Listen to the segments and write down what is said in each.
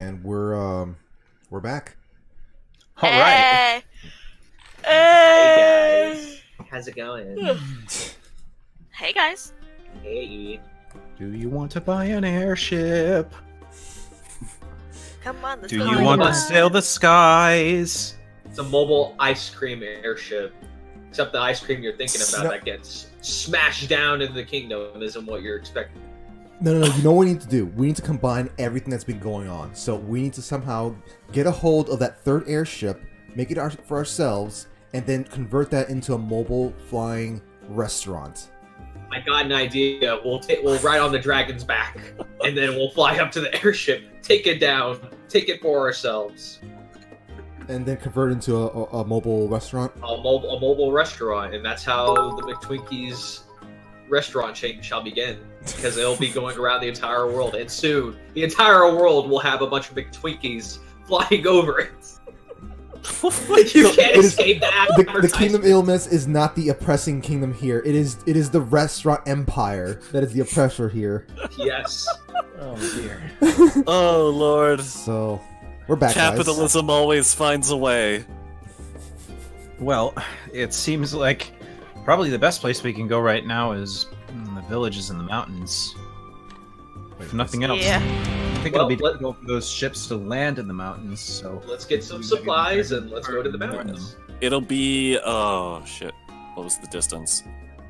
And we're back. All right. Hey guys, how's it going? Hey guys. Hey. Do you want to buy an airship? Come on, let's Do go. you want to sail the skies? It's a mobile ice cream airship. Except the ice cream you're thinking about that gets smashed down into the kingdom isn't what you're expecting. No. You know what we need to do? We need to combine everything that's been going on. So we need to somehow get a hold of that third airship, make it for ourselves, and then convert that into a mobile flying restaurant. I got an idea. We'll ride on the dragon's back, and then we'll fly up to the airship, take it down, take it for ourselves. And then convert it into a mobile restaurant? A mobile restaurant, and that's how the McTwinkies restaurant chain shall begin. Because it'll be going around the entire world, and soon the entire world will have a bunch of McTwinkies flying over it. You can't escape that. The Kingdom Illness is not the oppressing kingdom here. It is the restaurant empire that is the oppressor here. Yes. Oh dear. Oh lord. So we're back. Capitalism always finds a way. Well, it seems like probably the best place we can go right now is the villages in the mountains. If nothing else. Yeah. I think it'll be difficult for those ships to land in the mountains, so... Let's get some supplies and let's go to the mountains. It'll be... oh, shit. What was the distance?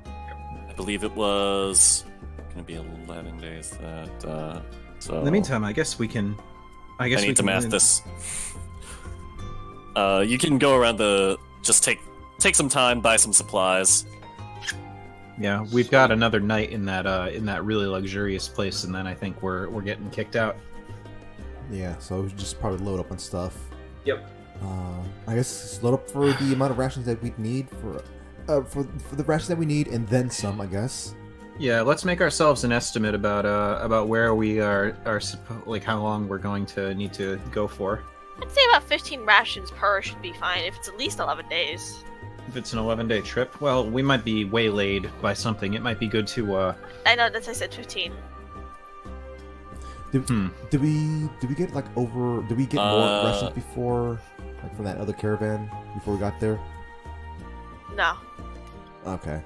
I believe it was... gonna be 11 days that, so... In the meantime, I guess we can... I need to math this. You can go around the... just take some time, buy some supplies. Yeah, we've got another night in that really luxurious place, and then I think we're getting kicked out. Yeah, so we should just probably load up on stuff. Yep. I guess load up for the amount of rations that we need for the rations that we need, and then some, I guess. Yeah, let's make ourselves an estimate about where we are like how long we're going to need to go for. I'd say about 15 rations per should be fine if it's at least 11 days. If it's an 11-day trip, well, we might be waylaid by something. It might be good to. I know that's I said 15. Did we get like over? Did we get more rations before, like from that other caravan before we got there? No. Okay.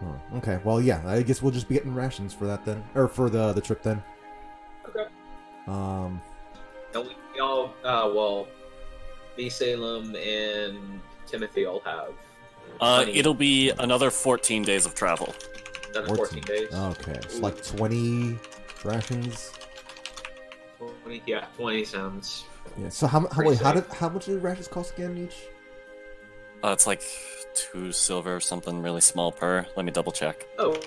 Oh, okay. Well, yeah. I guess we'll just be getting rations for that then, or for the trip then. Okay. And we all, well, me, Salem, and Timothy all have. It'll be another 14 days of travel. Another 14 days. Okay, it's like 20 rations. 20, yeah, 20 sounds. Yeah. So how much do the rations cost again each? It's like 2 silver or something really small per. Let me double check. Oh.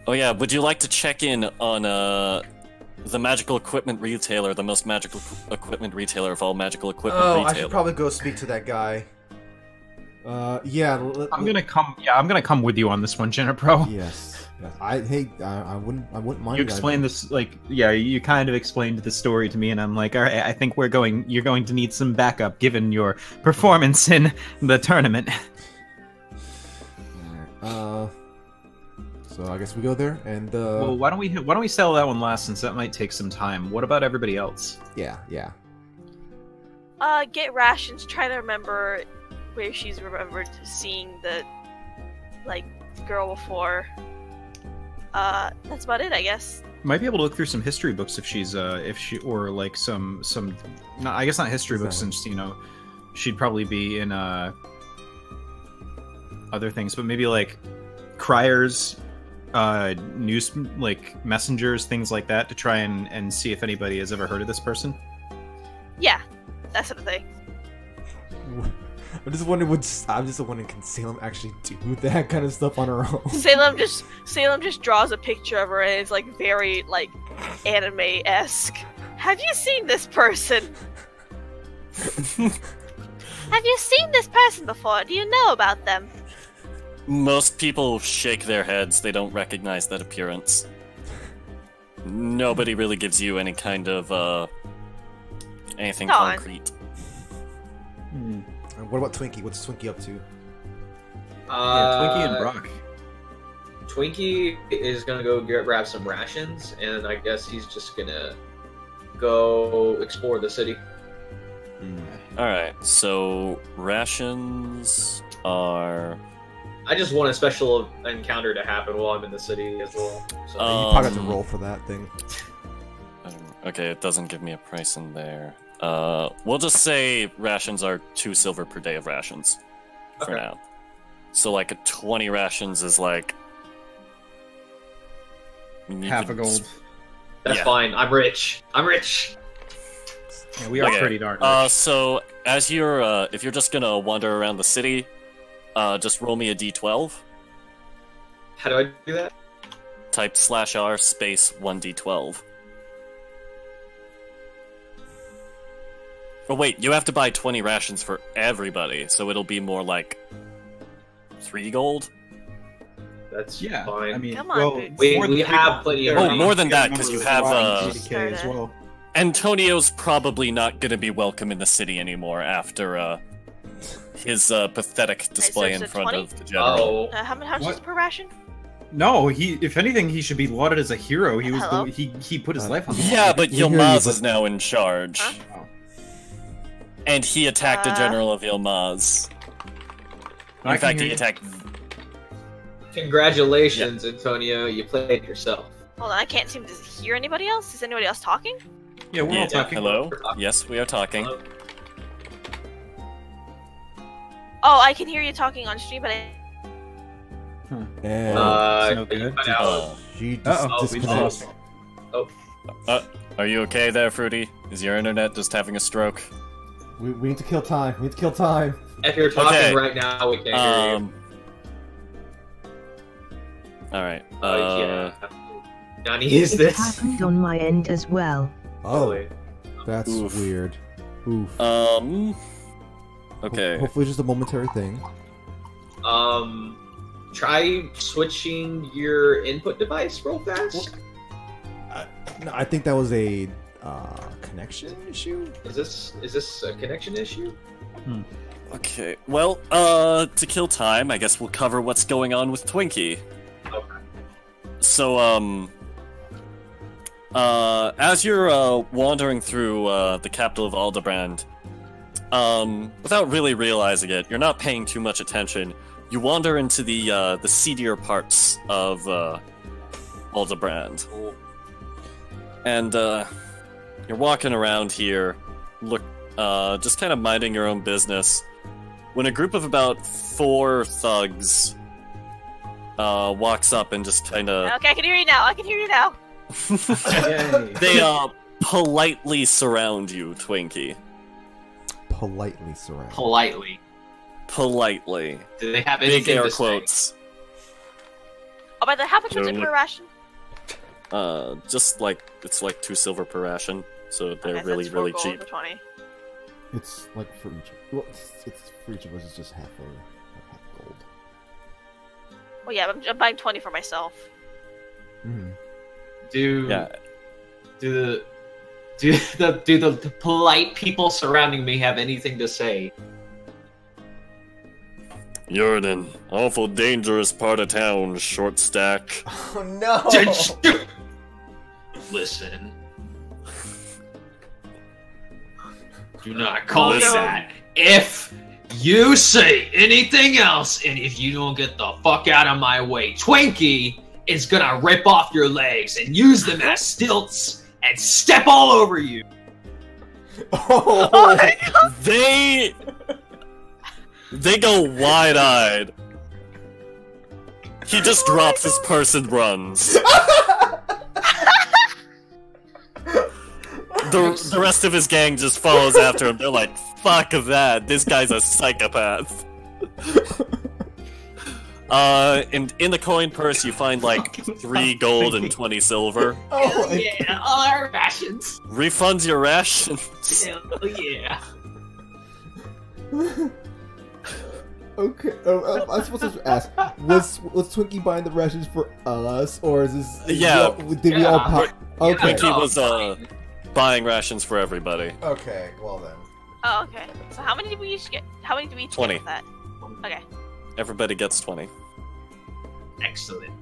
Oh yeah, would you like to check in on the magical equipment retailer, the most magical equipment retailer of all magical equipment retailers? I should probably go speak to that guy. Yeah. I'm gonna come. Yeah, I'm gonna come with you on this one, Jennifer. Yes. I wouldn't mind. You explained this, like, yeah, you kind of explained the story to me, and I'm like, all right, I think you're going to need some backup given your performance in the tournament. So I guess we go there and. Well, why don't we settle that one last, since that might take some time. What about everybody else? Yeah. Get rations. Try to remember where she's remembered seeing the, like, girl before. That's about it, I guess. Might be able to look through some history books if she's or like some no, I guess not history books, since she'd probably be in other things, but maybe like criers, news, like messengers, things like that, to try and see if anybody has ever heard of this person. Yeah, that sort of thing. I'm just wondering, can Salem actually do that kind of stuff on her own? Salem just draws a picture of her and it's like very like anime-esque. Have you seen this person? Have you seen this person before? Do you know about them? Most people shake their heads. They don't recognize that appearance. Nobody really gives you any kind of, anything concrete. What about Twinkie? What's Twinkie up to? Yeah, Twinkie and Brock. Twinkie is gonna go grab some rations, and I guess he's just gonna go explore the city. Alright, so rations are... I just want a special encounter to happen while I'm in the city as well. So. You probably have to roll for that thing. Okay, it doesn't give me a price in there. We'll just say rations are 2 silver per day of rations for now. So like 20 rations is like half a gold. That's fine. I'm rich. I'm rich. Yeah, we are pretty darn rich. So as you're, if you're just gonna wander around the city, just roll me a d12. How do I do that? Type /r space 1d12. Oh wait, you have to buy 20 rations for everybody, so it'll be more like 3 gold? That's Yeah, fine. I mean, Come on, well, Boots. we have plenty of Oh, money. more than that, because you have, GDK as well. Antonio's probably not gonna be welcome in the city anymore after, his, pathetic display so in front 20? of the general. Oh. How much is What? per ration? No, if anything, he should be lauded as a hero. He was Hello? he put his life on the line. Yeah, but We hear you, Yilmaz but- is now in charge. Huh? Oh. And he attacked a general of Yilmaz. I In can fact, hear he you. attacked... Congratulations, Antonio. You played yourself. Hold on, I can't seem to hear anybody else. Is anybody else talking? Yeah, we're all talking. Hello? We're talking. Yes, we are talking. Hello? Oh, I can hear you talking on stream, but I... And no good. you cut out. she Uh-oh, we disconnects. lost. Are you okay there, Fruity? Is your internet just having a stroke? We need to kill time. We need to kill time. If you're talking Okay. right now, we can't hear you. Alright. Yeah. Nani, is It this? happened on my end as well. Oh, Really? that's Oof. weird. Oof. Okay. Hopefully, just a momentary thing. Try switching your input device real fast. No, I think that was a connection issue. Is this a connection issue? Okay. Well, to kill time, I guess we'll cover what's going on with Twinkie. Okay. So, as you're, wandering through, the capital of Aldebrand, without really realizing it, you're not paying too much attention. You wander into the seedier parts of, Aldebrand. Cool. And, you're walking around here, just kind of minding your own business, when a group of about 4 thugs, walks up and just kind of... Okay, I can hear you now. I can hear you now. Yay. They, politely surround you, Twinkie. Politely surround. Politely. Politely. Do they have Big anything air to say? quotes. Oh, by the way, how much was it Don't- per ration? Just like, it's like 2 silver per ration, so they're Okay, so really, it's 4 really gold cheap. for 20. It's like for each. Well, it's for each of us. It's just half gold. Well, yeah, I'm buying 20 for myself. Do Yeah. do the polite people surrounding me have anything to say? You're in an awful dangerous part of town, short stack. Oh no! Listen. Do not call me Listen. that. If you say anything else, and if you don't get the fuck out of my way, Twinkie is gonna rip off your legs and use them as stilts and step all over you. Oh, They go wide-eyed. He just drops his purse and runs. The rest of his gang just follows after him. They're like, fuck that, this guy's a psychopath. And in the coin purse you find like 3 gold and 20 silver. oh, and- Yeah, all our rations. Refunds your rations. Hell yeah. okay. I'm supposed to ask: was Twinkie buying the rations for us, or is this? Yeah. Did we all Yeah. pop? Okay. Twinkie was buying rations for everybody. Okay. Well then. Oh, okay. So how many did we each get? How many did we each 20. get with that? Okay. Everybody gets 20. Excellent.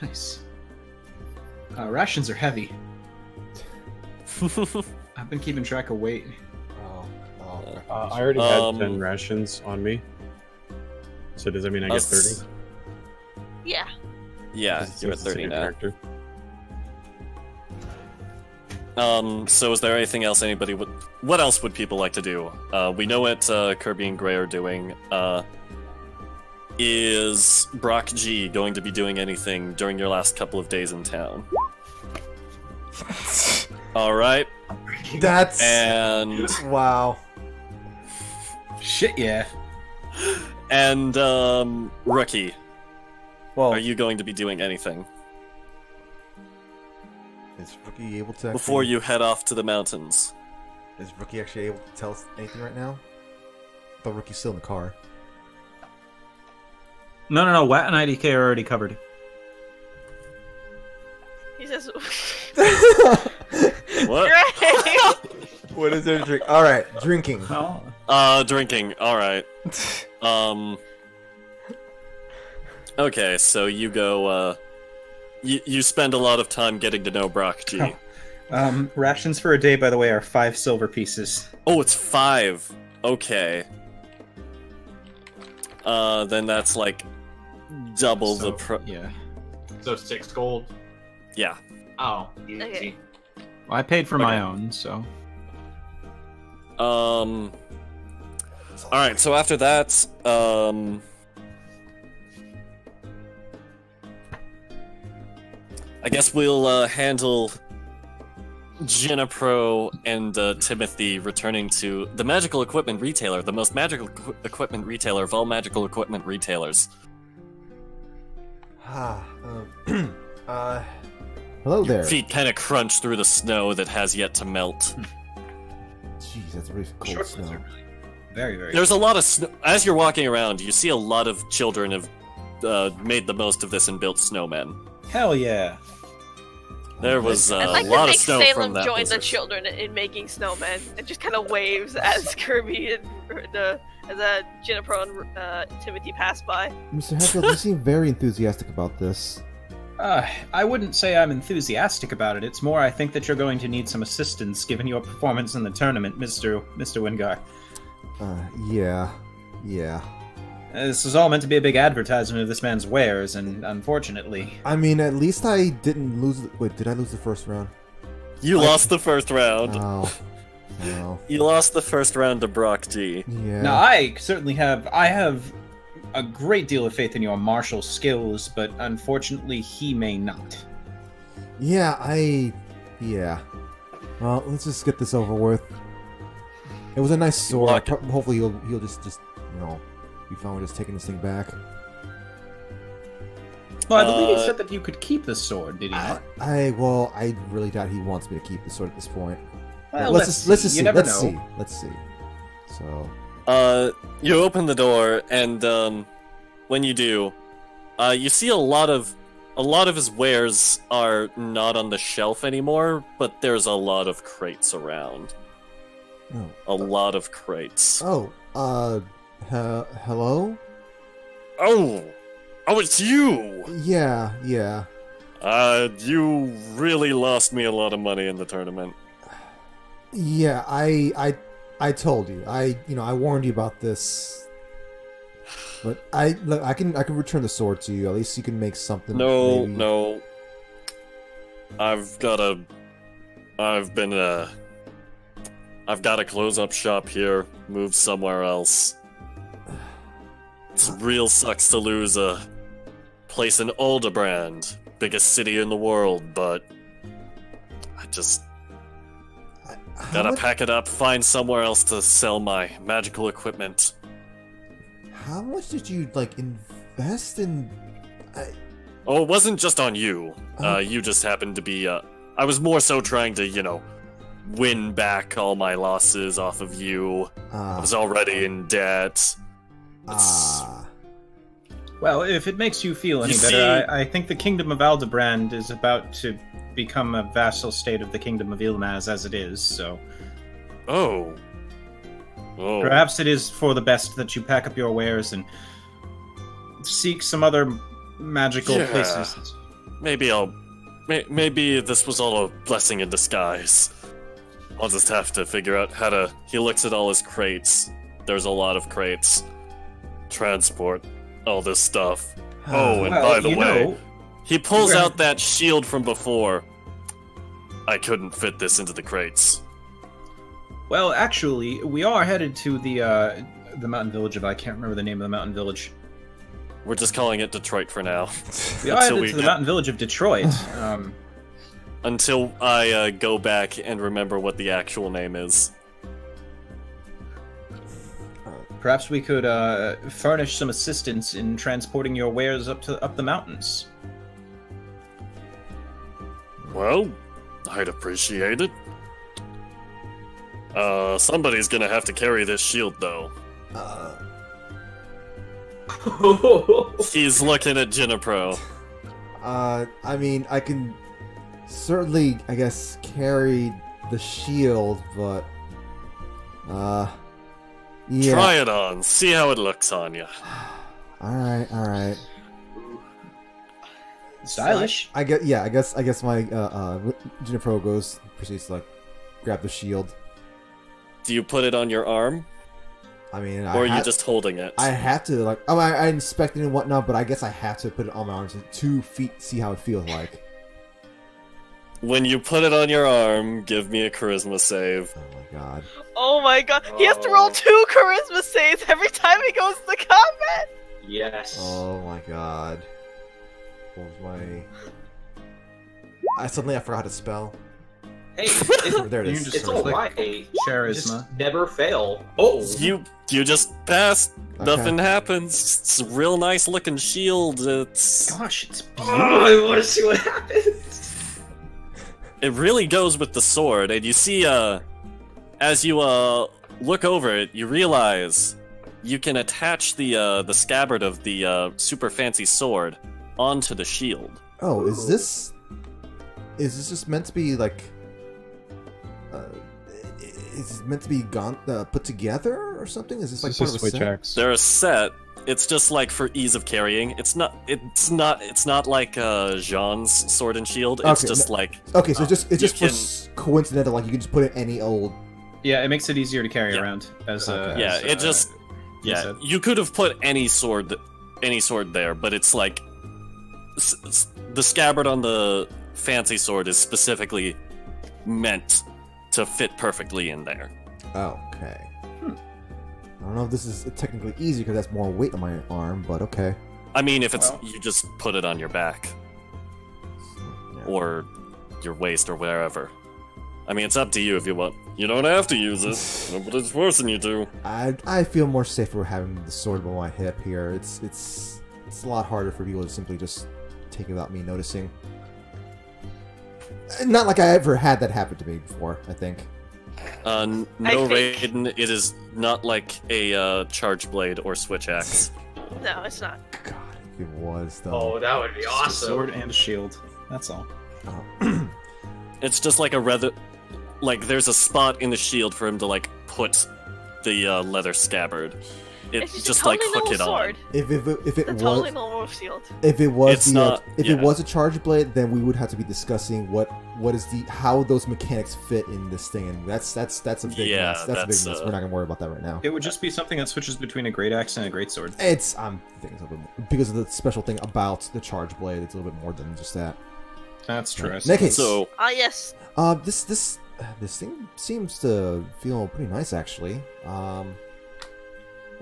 Nice. Rations are heavy. I've been keeping track of weight. I already had 10 rations on me. So does that mean I get 30? Yeah. Yeah, It's you're at the 30 same now. character. So is there anything else anybody would... What else would people like to do? We know what Kirby and Gray are doing. Is Brock G going to be doing anything during your last couple of days in town? Alright. That's And... wow. Shit, yeah. And, Rookie, Well, are you going to be doing anything is Rookie able to before you head off to the mountains? Is Rookie actually able to tell us anything right now? I thought Rookie's still in the car. No. Wat and IDK are already covered. He says, What? Great! What is there to drink? All right, drinking. Oh. Drinking. Alright. Okay, so you go, you spend a lot of time getting to know Brock G. Rations for a day, by the way, are 5 silver pieces. Oh, it's 5. Okay. Then that's like double the Yeah. So 6 gold. Yeah. Oh, easy. Okay. Well, I paid for my own, so... Alright, so after that, I guess we'll, handle Jenapro and, Timothy returning to the magical equipment retailer, the most magical equipment retailer of all magical equipment retailers. Hello there. Feet kind of crunch through the snow that has yet to melt. Jeez, that's really cold Short snow. ones are really- Very, very... There's a lot of snow. As you're walking around, you see a lot of children have made the most of this and built snowmen. Hell yeah. There was a I'd like lot to of make snow Salem from that join the blizzard. children in making snowmen and just kind of waves as Kirby and Jennifer and Timothy pass by. Mr. Hatfield, you seem very enthusiastic about this. I wouldn't say I'm enthusiastic about it. It's more I think that you're going to need some assistance given your performance in the tournament, Mr. Wingar. Yeah. This was all meant to be a big advertisement of this man's wares, and unfortunately... I mean, at least I didn't lose... Wait, did I lose the first round? You lost the first round. Oh. No. You lost the first round to Brock G. Yeah. Now, I certainly have... I have a great deal of faith in your martial skills, but unfortunately, he may not. Yeah. Well, let's just get this over with. It was a nice sword. Hopefully he'll just be fine with just taking this thing back. Well, I believe he said that you could keep the sword, did he not? I really doubt he wants me to keep the sword at this point. Well, let's just see. You never Let's know. see. So, You open the door, and when you do, you see a lot of his wares are not on the shelf anymore, but there's a lot of crates around. A lot of crates. hello? Oh, it's you! Yeah. You really lost me a lot of money in the tournament. Yeah, I told you. I warned you about this. But I can return the sword to you. At least you can make something. No, maybe. no. I've got to close up shop here, move somewhere else. It real sucks to lose a place in Aldebrand, biggest city in the world, but I just gotta pack it up, find somewhere else to sell my magical equipment. How much did you invest in? Oh, it wasn't just on you. You just happened to be. I was more so trying to, win back all my losses off of you. I was already in debt. Well, if it makes you feel any better, I think the Kingdom of Aldebrand is about to become a vassal state of the Kingdom of Ilmaz as it is, so... Oh. Perhaps it is for the best that you pack up your wares and seek some other magical Yeah. places. Maybe this was all a blessing in disguise. I'll just have to figure out how to... He looks at all his crates. There's a lot of crates. Transport all this stuff. Oh, and Well, by the you way, know, he pulls we're- out that shield from before. I couldn't fit this into the crates. well, actually, we are headed to the mountain village of I can't remember the name of the mountain village. We're just calling it Detroit for now. We are Until headed we to the get- mountain village of Detroit. Until I go back and remember what the actual name is. Perhaps we could furnish some assistance in transporting your wares up the mountains. Well, I'd appreciate it. Somebody's gonna have to carry this shield, though. He's looking at Jinapro. I mean, I can certainly, I guess, carry the shield, but yeah. Try it on. See how it looks on you. All right. Stylish. I guess my Junipero proceeds to like grab the shield. Do you put it on your arm, I mean, or are you just holding it? I have to like. I inspect it and whatnot, but I guess I have to put it on my arms 2 feet, see how it feels like. When you put it on your arm, give me a charisma save. Oh my god. Oh my god, he has to roll 2 charisma saves every time he goes to combat! Yes. Oh my god. What was my? I forgot how to spell. Hey, There it You is. just it's sort of alright. Charisma. Just never fail. Oh! You just passed. Okay. Nothing happens. It's a real nice looking shield. It's Gosh, it's Oh, I want to see what happens. it really goes with the sword, and you see as you look over it, you realize you can attach the scabbard of the super fancy sword onto the shield. Oh, is this just meant to be like? Is it meant to be put together or something? Is this like It's part a of a switch set? axe. They're a set. It's just like for ease of carrying. It's not like Jean's sword and shield. It's Okay, just like Okay, so it's just can- coincidental. Like you can just put it any old. yeah, it makes it easier to carry Yeah. around as yeah. as, It just yeah. said. You could have put any sword there, but it's like the scabbard on the fancy sword is specifically meant to fit perfectly in there. Oh, okay. I don't know if this is technically easy because that's more weight on my arm, but okay. I mean, if it's Well- you just put it on your back Yeah. or your waist or wherever. I mean, it's up to you if you want. You don't have to use it, nobody's forcing you to. I feel more safer having the sword by my hip here. It's a lot harder for people to simply just take it without me noticing. Not like I ever had that happen to me before, I think. No, think- Raiden, it is not like a charge blade or switch axe. No, it's not. God, if it was though. Oh, that would be Just a awesome. sword and a shield. That's all. Oh. It's just like like there's a spot in the shield for him to like put the leather scabbard. It's It just just a like totally hook normal it sword. on. If it It's a was totally normal shield. if it was It's the not- if yeah. it was a charge blade, then we would have to be discussing how those mechanics fit in this thing, and that's a big Yeah, mess. That's a big that's, mess. We're not gonna worry about that right now. It would just be something that switches between a great axe and a great sword. It's I'm thinking it's a little bit more, because of the special thing about the charge blade. It's a little bit more than just that. That's true. In that case, So Ah, yes. this thing seems to feel pretty nice actually.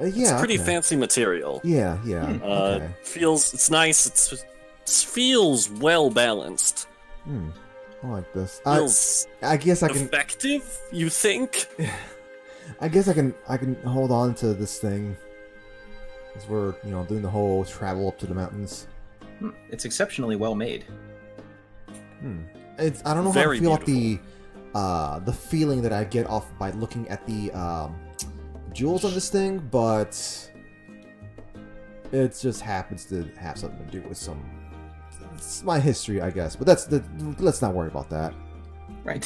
Yeah, it's pretty okay. fancy material. Yeah. Okay. It's nice. It feels well balanced. I like this. Feels I guess I can. effective. You think? I guess I can hold on to this thing as we're doing the whole travel up to the mountains. It's exceptionally well made. I don't know how Very to feel about the feeling that I get off by looking at the jewels on this thing, but it just happens to have something to do with it's my history, I guess. But let's not worry about that. Right.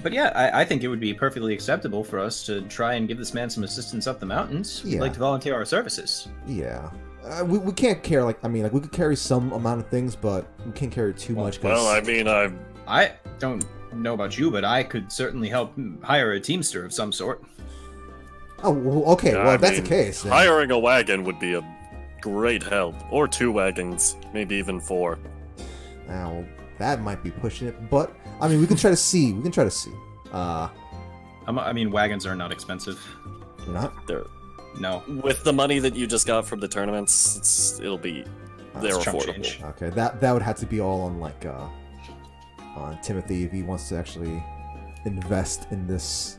But yeah, I think it would be perfectly acceptable for us to try and give this man some assistance up the mountains. We'd Yeah. like to volunteer our services. Yeah. We can't carry like we could carry some amount of things, but we can't carry too much. Well, I mean, I don't know about you, but I could certainly help hire a teamster of some sort. Oh, well, okay. Yeah, Well, if I that's the mean, case, then... hiring a wagon would be a great help, or 2 wagons, maybe even 4. Well, that might be pushing it, but I mean, we can try to see. We can try to see. I mean, wagons are not expensive. They're not. No. With the money that you just got from the tournaments, they're affordable. Change. Okay, that would have to be all on on Timothy if he wants to actually invest in this.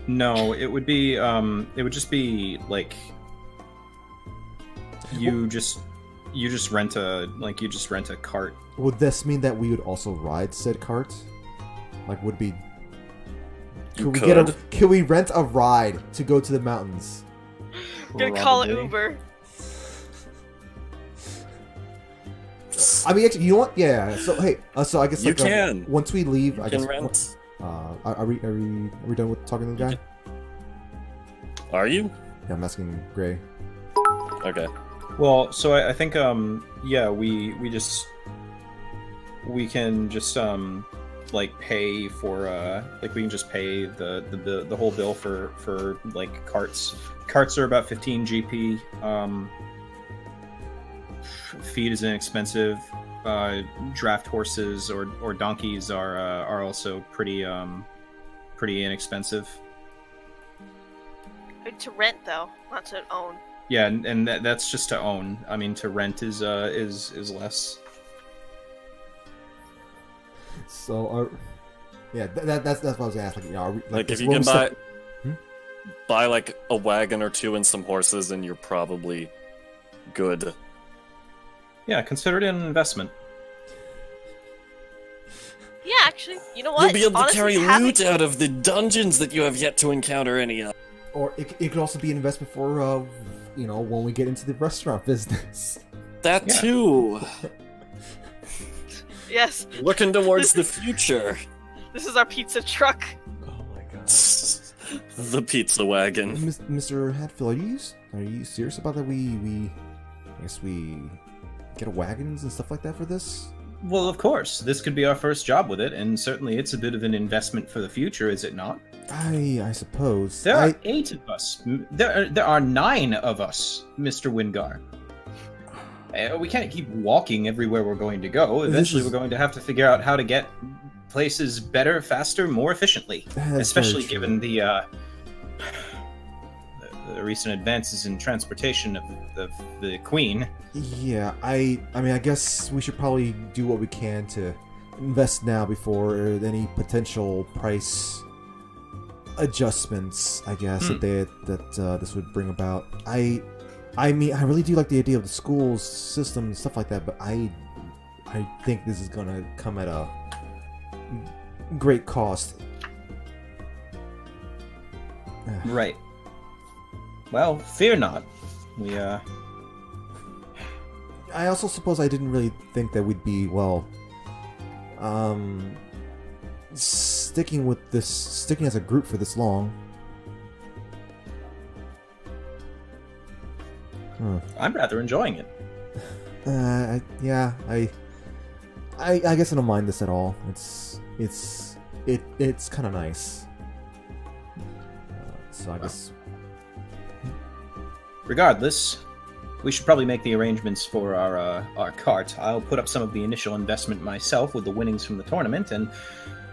No, it would be it would just be like you just rent a cart. Would this mean that we would also ride said cart? Like, would be? Could we rent a ride to go to the mountains? Gonna call it Uber. I mean, actually, you know what? Yeah. So hey, so I guess you can. Once we leave, I guess. Rent. Are we done with talking to the guy? Are you? Yeah, I'm asking Gray. Okay. Well, so I think yeah, we can just like pay for like we can just pay the whole bill for like carts. Carts are about 15 GP. Feed is inexpensive. Draft horses or donkeys are also pretty inexpensive. To rent though, not to own. Yeah, and that's just to own. I mean, to rent is less. So, yeah, that's what I was asking. You know, are we, like if you can buy like a wagon or 2 and some horses, and you're probably good. Yeah, consider it an investment. Yeah, actually, you know what? You'll be able to Honestly, carry loot out of the dungeons that you have yet to encounter any of. Or it could also be an investment for, when we get into the restaurant business. That too. Yes. Looking towards the future. This is our pizza truck. Oh my god. The pizza wagon. Mr. Hatfield, are you serious about that? We get wagons and stuff like that for this? Well, of course. This could be our first job with it, and certainly it's a bit of an investment for the future, is it not? I suppose. There are 8 of us. There are 9 of us, Mr. Wingar. We can't keep walking everywhere we're going to go. Eventually, we're going to have to figure out how to get places better, faster, more efficiently. Especially given the recent advances in transportation of the Queen. Yeah, I mean, I guess we should probably do what we can to invest now before any potential price adjustments, I guess, that this would bring about. I mean, I really do like the idea of the school system and stuff like that, but I think this is gonna come at a great cost. Right. Well, fear not. I also suppose I didn't really think that we'd be, sticking as a group for this long. I'm rather enjoying it. Yeah, I guess I don't mind this at all. It's kind of nice. So I guess. Regardless, we should probably make the arrangements for our cart. I'll put up some of the initial investment myself with the winnings from the tournament, and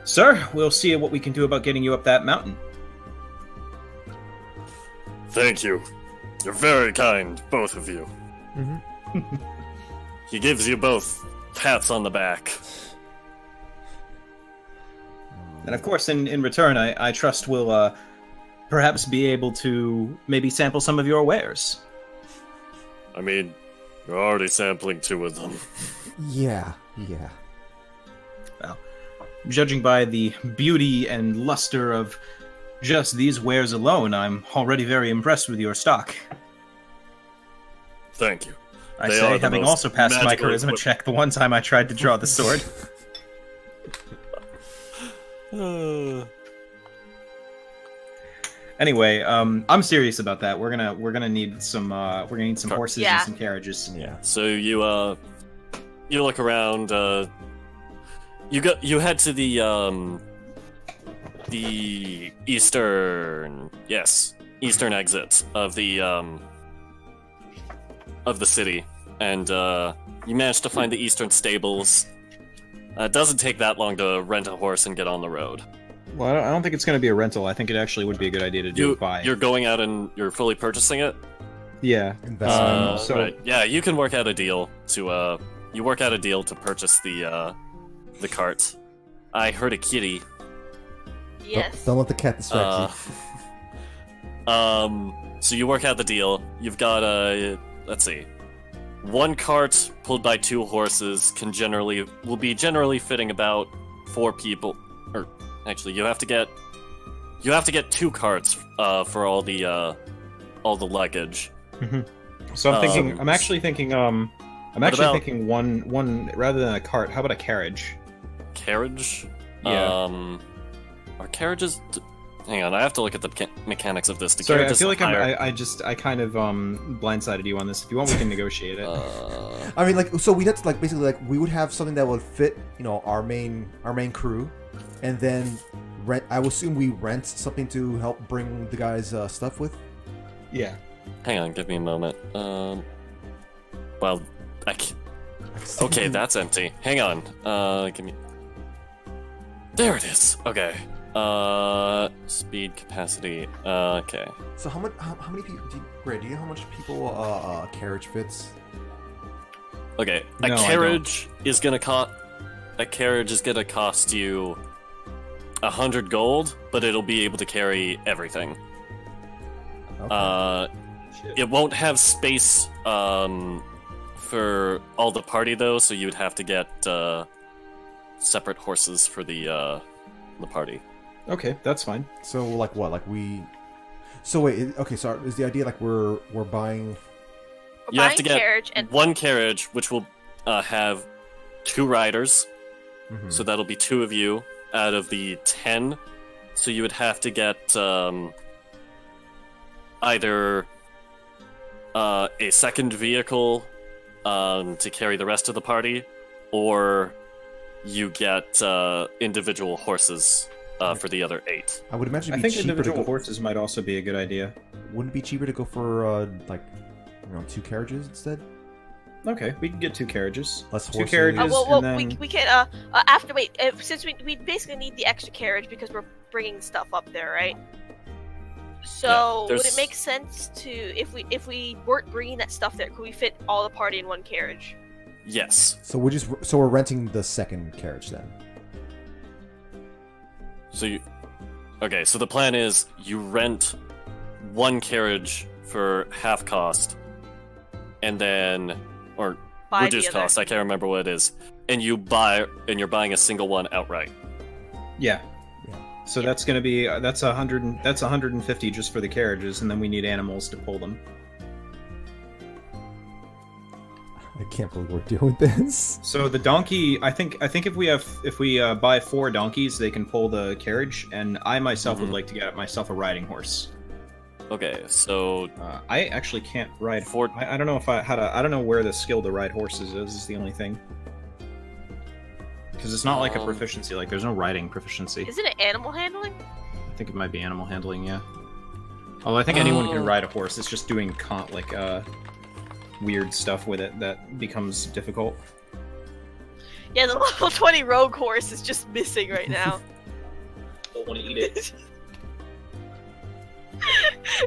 sir, we'll see what we can do about getting you up that mountain. Thank you. You're very kind, both of you. Mm-hmm. He gives you both pats on the back. And of course, in return, I trust we'll perhaps be able to maybe sample some of your wares. I mean, you're already sampling 2 of them. Yeah. Well, judging by the beauty and luster of just these wares alone, I'm already very impressed with your stock. Thank you. I say, having also passed my charisma check the one time I tried to draw the sword. And Anyway, I'm serious about that. We're gonna need some horses and some carriages. Yeah. So you look around. You head to the eastern exit of the city, and you manage to find the eastern stables. It doesn't take that long to rent a horse and get on the road. Well, I don't think it's going to be a rental. I think it actually would be a good idea to do it by. You're going out and you're fully purchasing it? Yeah. So right. Yeah, you can work out a deal to purchase the cart. I heard a kitty. Yes. Don't let the cat distract you. So you work out the deal. You've got let's see. One cart pulled by 2 horses will be generally fitting about 4 people. Or actually, you have to get 2 carts for all the luggage. Mm-hmm. So I'm actually thinking one rather than a cart. How about a carriage? Carriage? Yeah. Are carriages? Hang on, I have to look at the mechanics of this. Sorry, I feel like I kind of blindsided you on this. If you want, we can negotiate it. I mean, so we had to basically we would have something that would fit, our main crew, and then rent. I would assume we rent something to help bring the guys stuff with. Yeah. Hang on, give me a moment. Well, okay, that's empty. Hang on. Give me. There it is. Okay. Speed capacity. Okay. So how many people? Ray, do you know how much people a carriage fits? Okay, a carriage is gonna cost you 100 gold, but it'll be able to carry everything. Okay. It won't have space for all the party though, so you would have to get separate horses for the party. Okay, that's fine. So So wait. Okay. So is the idea we're buying? You have to get one carriage, which will have 2 riders. Mm-hmm. So that'll be 2 of you out of the 10. So you would have to get either a second vehicle to carry the rest of the party, or you get individual horses for the other 8. I would imagine. I think individual horses might also be a good idea. Wouldn't it be cheaper to go for 2 carriages instead? Okay, we can get 2 carriages. Less 2 horses. carriages. Well, and then... we can since we basically need the extra carriage because we're bringing stuff up there, right? So would it make sense to if we weren't bringing that stuff there, could we fit all the party in 1 carriage? Yes. So we're renting the second carriage then. So so the plan is you rent 1 carriage for half cost, and then reduced cost. I can't remember what it is, and you're buying a single one outright. Yeah. So that's gonna be that's 150 just for the carriages, and then we need animals to pull them. I can't believe we're doing this. So the donkey, I think if we buy 4 donkeys, they can pull the carriage, and I myself would like to get myself a riding horse. Okay, so I actually can't ride. 4. I don't know if I don't know where the skill to ride horses is the only thing. Because it's not like a proficiency. There's no riding proficiency. Isn't it animal handling? I think it might be animal handling. Yeah. Although I think anyone can ride a horse. It's just doing weird stuff with it that becomes difficult. Yeah, the level 20 rogue horse is just missing right now. Don't want to eat it.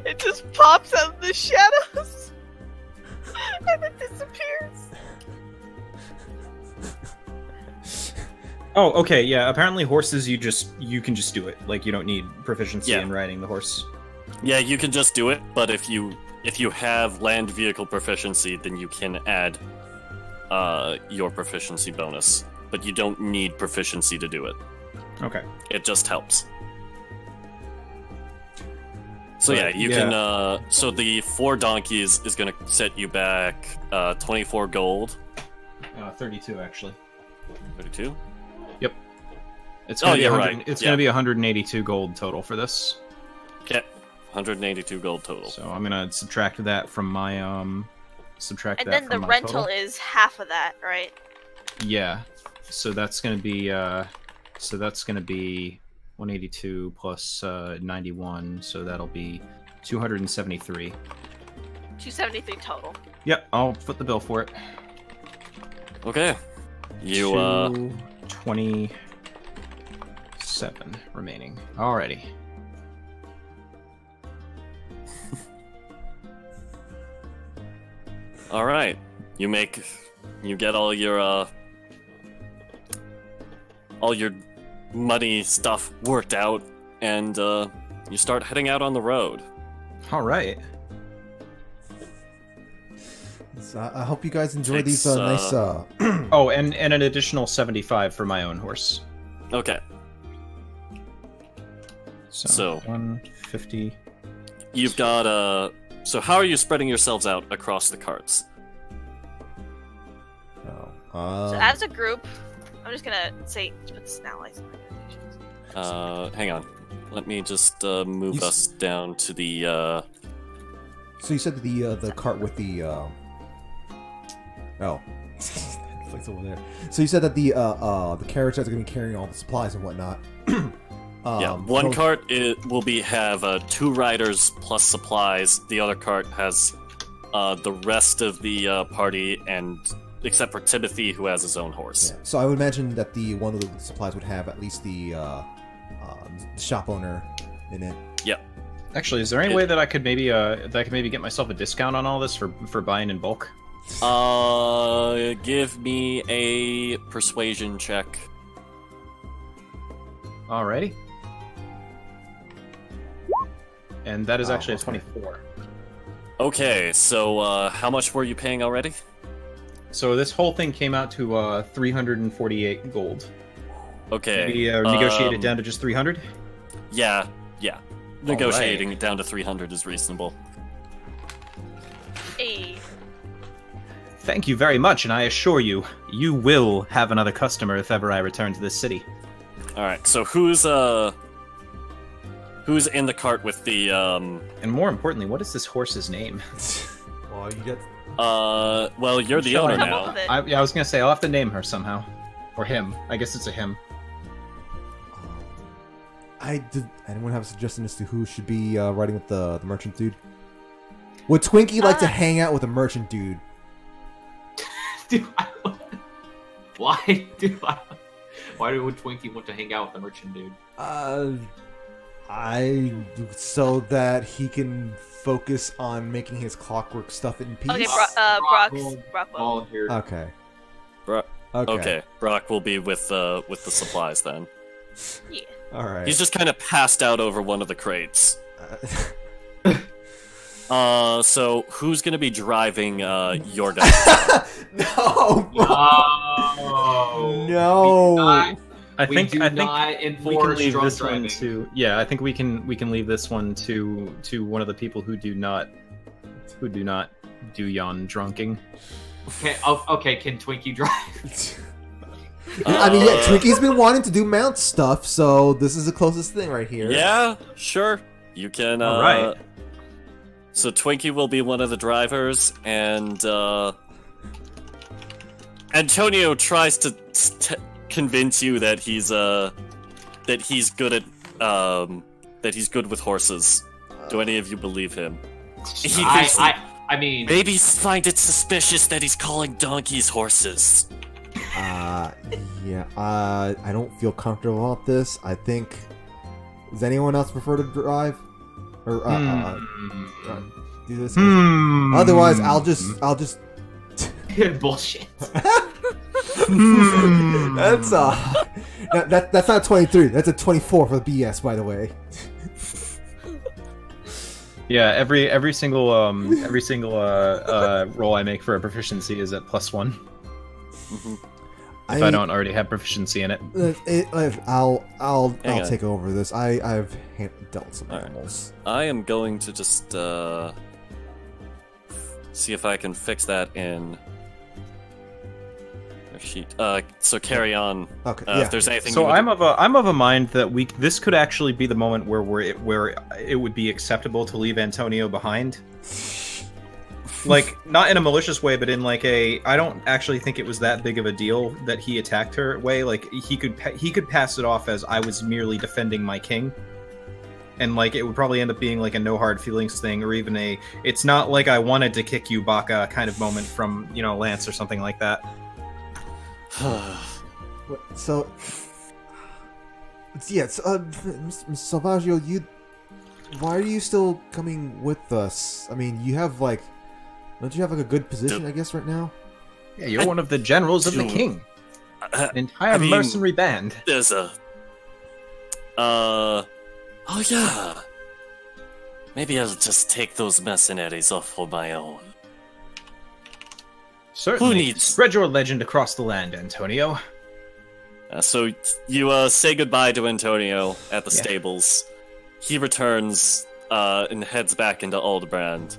It just pops out of the shadows and it disappears. Oh, okay, yeah. Apparently, horses you can just do it. You don't need proficiency in riding the horse. Yeah, you can just do it. But if you have land vehicle proficiency, then you can add your proficiency bonus. But you don't need proficiency to do it. Okay. It just helps. So can. So the 4 donkeys is gonna set you back 24 gold. 32 actually. 32. Yep. It's gonna be right. It's gonna be 182 gold total for this. Okay. 182 gold total. So I'm gonna subtract that from my And then the rental is half of that, right? Yeah. So that's gonna be 182 plus 91, so that'll be 273. 273 total. Yep, I'll foot the bill for it. Okay. You 27 remaining. Alrighty. all right. You get all your money stuff worked out, and you start heading out on the road. Alright. So I hope you guys enjoy Takes, these nice. Oh, and an additional 75 for my own horse. Okay. So 150. You've got So how are you spreading yourselves out across the carts? So as a group, I'm just gonna say put now license. Hang on. Let me just move us down to the. So you said the cart with the. Oh, Netflix over there. So you said that the carriage that's going to be carrying all the supplies and whatnot. Yeah, one cart will have 2 riders plus supplies. The other cart has the rest of the party, and except for Timothy, who has his own horse. Yeah. So I would imagine that the one of the supplies would have at least the shop owner in it. Yep. Actually, is there any way that I could maybe get myself a discount on all this for buying in bulk? Give me a persuasion check. Alrighty. And that is actually a 24. Okay, so how much were you paying already? So this whole thing came out to 348 gold. Okay. We negotiate it down to just 300? Yeah. Negotiating it down to 300 is reasonable. Hey. Thank you very much, and I assure you, you will have another customer if ever I return to this city. Alright, so who's in the cart with the, And more importantly, what is this horse's name? Well, you get. well, you're the owner now. I was gonna say, I'll have to name her somehow. Or him. I guess it's a him. Anyone have a suggestion as to who should be riding with the merchant dude? Would Twinkie like to hang out with a merchant dude? Why would Twinkie want to hang out with the merchant dude? So that he can focus on making his clockwork stuff in peace. Okay, Brock volunteered. Okay. Okay, Brock will be with the supplies then. Yeah. All right. He's just kind of passed out over one of the crates. So who's gonna be driving your guy? No. I think we can leave this driving. one to. Yeah, I think we can leave this one to one of the people who do not do yon drunking. Okay, can Twinkie drive? I mean, yeah, Twinkie's been wanting to do mount stuff, so this is the closest thing right here. Yeah, sure. You can. All right. So Twinkie will be one of the drivers, and Antonio tries to convince you that he's good with horses. Do any of you believe him? He thinks I mean, maybe find it suspicious that he's calling donkeys horses. Yeah. I don't feel comfortable about this. I think. Does anyone else prefer to drive? Or do this? Otherwise, I'll just. bullshit. That's not 23. That's a 24 for the BS, by the way. Yeah, every single roll I make for a proficiency is at +1. Mm-hmm. If I don't already have proficiency in it. I'll take over this. I've dealt with some animals. I am going to just see if I can fix that in. sheet. So carry on. Okay. If there's anything. So I'm of a mind that this could actually be the moment where it would be acceptable to leave Antonio behind. Like, not in a malicious way, but in like I don't actually think it was that big of a deal that he attacked her way. Like, he could pass it off as I was merely defending my king. And like, it would probably end up being like a no hard feelings thing, or even it's not like I wanted to kick you, Baka kind of moment from, Lance or something like that. So, yes, Mr. Salvaggio, why are you still coming with us? I mean, you have like, don't you have like a good position, I guess, right now? Yeah, you're one of the generals of the king. An entire mercenary band. There's a... Oh yeah. Maybe I'll just take those mercenaries off on my own. Certainly. Who needs... Spread your legend across the land, Antonio. So you say goodbye to Antonio at the stables. He returns and heads back into Aldebrand.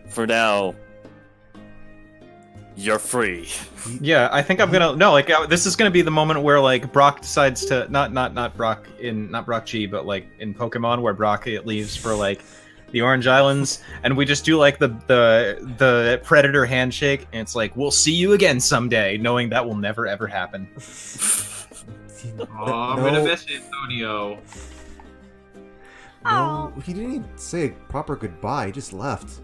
For now, you're free. Yeah, I think I'm gonna this is gonna be the moment where like Brock decides to not Brock G, but like in Pokemon where Brock leaves for like the Orange Islands, and we just do like the Predator handshake, and it's like, we'll see you again someday, knowing that will never ever happen. I'm gonna miss Antonio. No, he didn't even say a proper goodbye. He just left.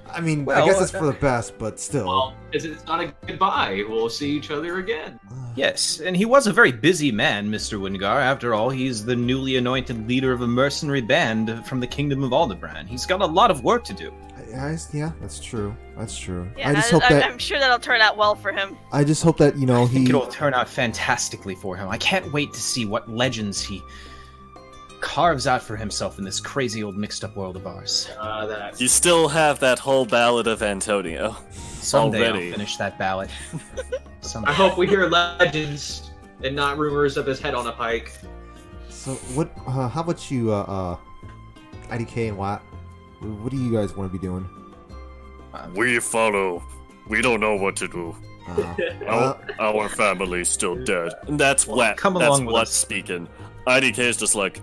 I mean, well, I guess it's for the best, but still. Well, it's not a goodbye. We'll see each other again. Yes, and he was a very busy man, Mr. Wingar. After all, he's the newly anointed leader of a mercenary band from the Kingdom of Aldebrand. He's got a lot of work to do. Yeah, that's true. That's true. Yeah, I just hope that I'm sure that'll turn out well for him. I just hope that I think it'll turn out fantastically for him. I can't wait to see what legends he carves out for himself in this crazy old mixed-up world of ours. You still have that whole ballad of Antonio. Someday already. I'll finish that ballad. I hope we hear legends and not rumors of his head on a pike. So what? How about you, IDK and Watt? What do you guys want to be doing? We follow. We don't know what to do. Our family's still dead. And that's Watt. Come along with Watt us. speaking. IDK is just like...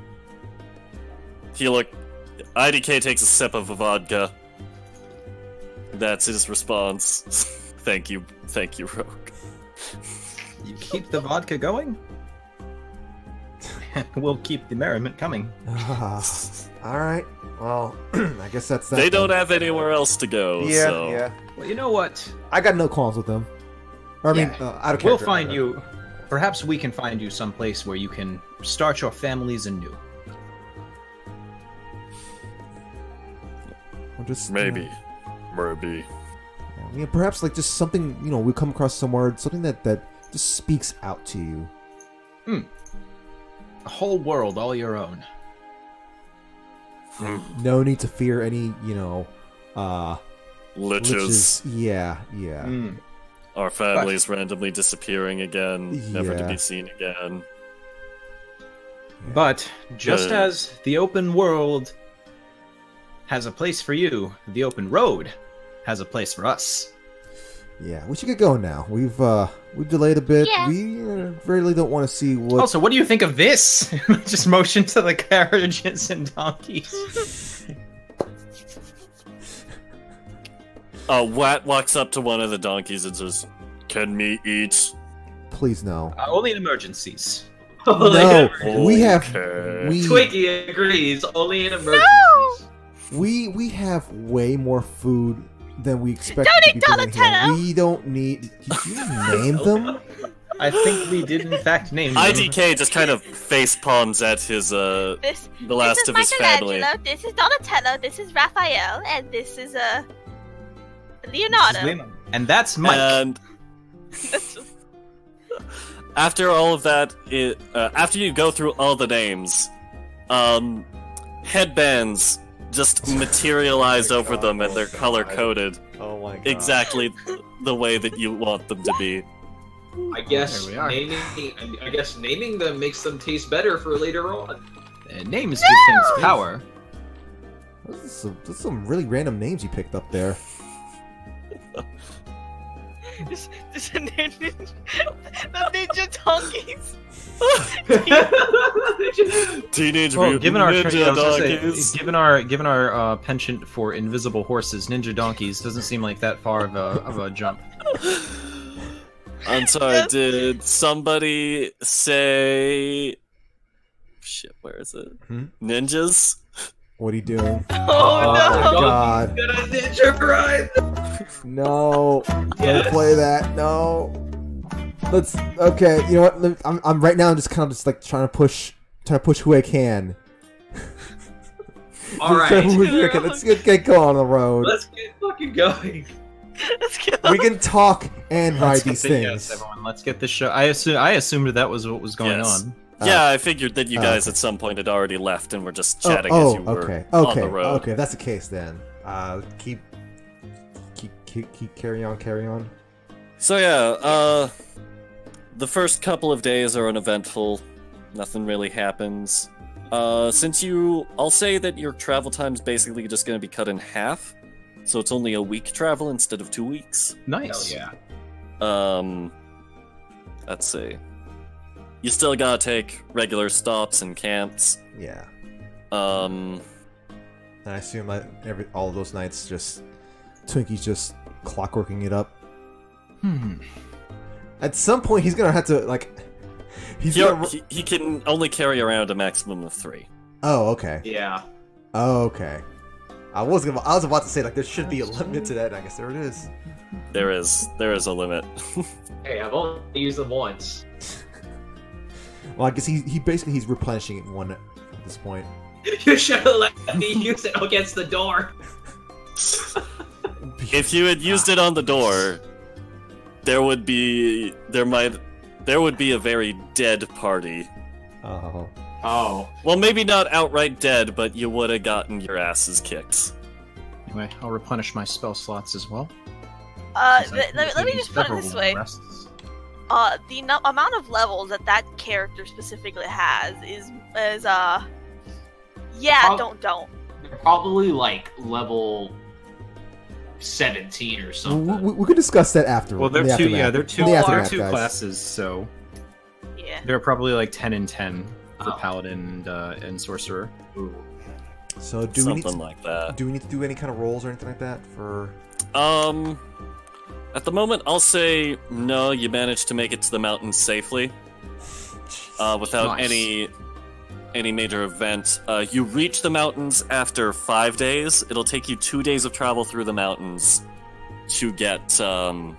IDK takes a sip of a vodka. That's his response. Thank you, Rogue. You keep the vodka going? We'll keep the merriment coming. Alright, well, I guess that's that. They don't have anywhere else to go, Yeah, so... yeah. Well, you know what? I got no qualms with them. Or, I mean, out of character. We'll find you... Perhaps we can find you someplace where you can start your families anew. Just, Maybe. Yeah, perhaps like just something, we come across somewhere, something that just speaks out to you. A whole world all your own. No need to fear any, Liches. Yeah. Our family's randomly disappearing again, never to be seen again. But, just as the open world has a place for you, the open road has a place for us. Yeah, we should get going now. We've delayed a bit. Yeah. We really don't want to see what... Also, what do you think of this? Just motion to the carriages and donkeys. Watt walks up to one of the donkeys and says, "Can me eat?" Please, no. Only in emergencies. No, we have... Twiggy agrees, only in emergencies. No! We have way more food than we expected Don't to eat be bringing here. Donatello! We don't need... Did you name them? I think we did in fact name them. IDK just kind of face palms at his the last of his family. This is Donatello, this is Raphael, and this is Leonardo. And that's Mike. And after all of that, after you go through all the names, headbands just materialize over them, and they're color-coded. Oh my god. Exactly the way that you want them to be. I guess There we naming them makes them taste better for later on. Names give things power. Those are some really random names you picked up there. Just a ninja, the ninja donkeys. Teenage Well, Mutant given our Ninja Donkeys. given our penchant for invisible horses, ninja donkeys doesn't seem like that far of a jump. I'm sorry, did somebody say... Shit, where is it? Ninjas? What are you doing? Oh, my no! god. Got a ninja grind. No. Don't play that. No. Let's. Okay. You know what? I'm right now. I'm just kind of just like trying to push who I can. All right. Let's get going on the road. Let's get fucking going. Let's go. We can talk and ride these things. Yes, everyone, let's get this show. I assumed that was what was going on. Yeah, I figured that you guys at some point had already left and were just chatting as you were on the road. Okay, if that's the case then. Keep carry on. So yeah, the first couple of days are uneventful. Nothing really happens. I'll say that your travel time's basically just going to be cut in half. So it's only a week travel instead of 2 weeks. Nice. Hell yeah. Let's see. You still gotta take regular stops and camps. Yeah. Um, And I assume that all of those nights, Twinkie's just clockworking it up. At some point, he's gonna have to he can only carry around a maximum of 3. Oh, okay. Yeah. Oh, okay. I was about to say there should be a limit to that. And I guess there it is. There is a limit. Hey, I've only used them once. Well, I guess he's replenishing it one at this point. You should have let me use it against the door. If you had used it on the door, there would be a very dead party. Oh. Oh. Well, maybe not outright dead, but you would have gotten your asses kicked. Anyway, I'll replenish my spell slots as well. Let me just put it this way. The amount of levels that character specifically has is yeah, don't. They're probably like level 17 or something. We could discuss that after. Well, they're two. Yeah, they're two. They're two classes, so Yeah. they're probably like 10 and 10 for paladin and sorcerer. Ooh. So do Something we need like that. do we need to do any kind of rolls or anything like that for? At the moment, I'll say no. You managed to make it to the mountains safely, without Nice. any major event. You reach the mountains after 5 days. It'll take you 2 days of travel through the mountains to get to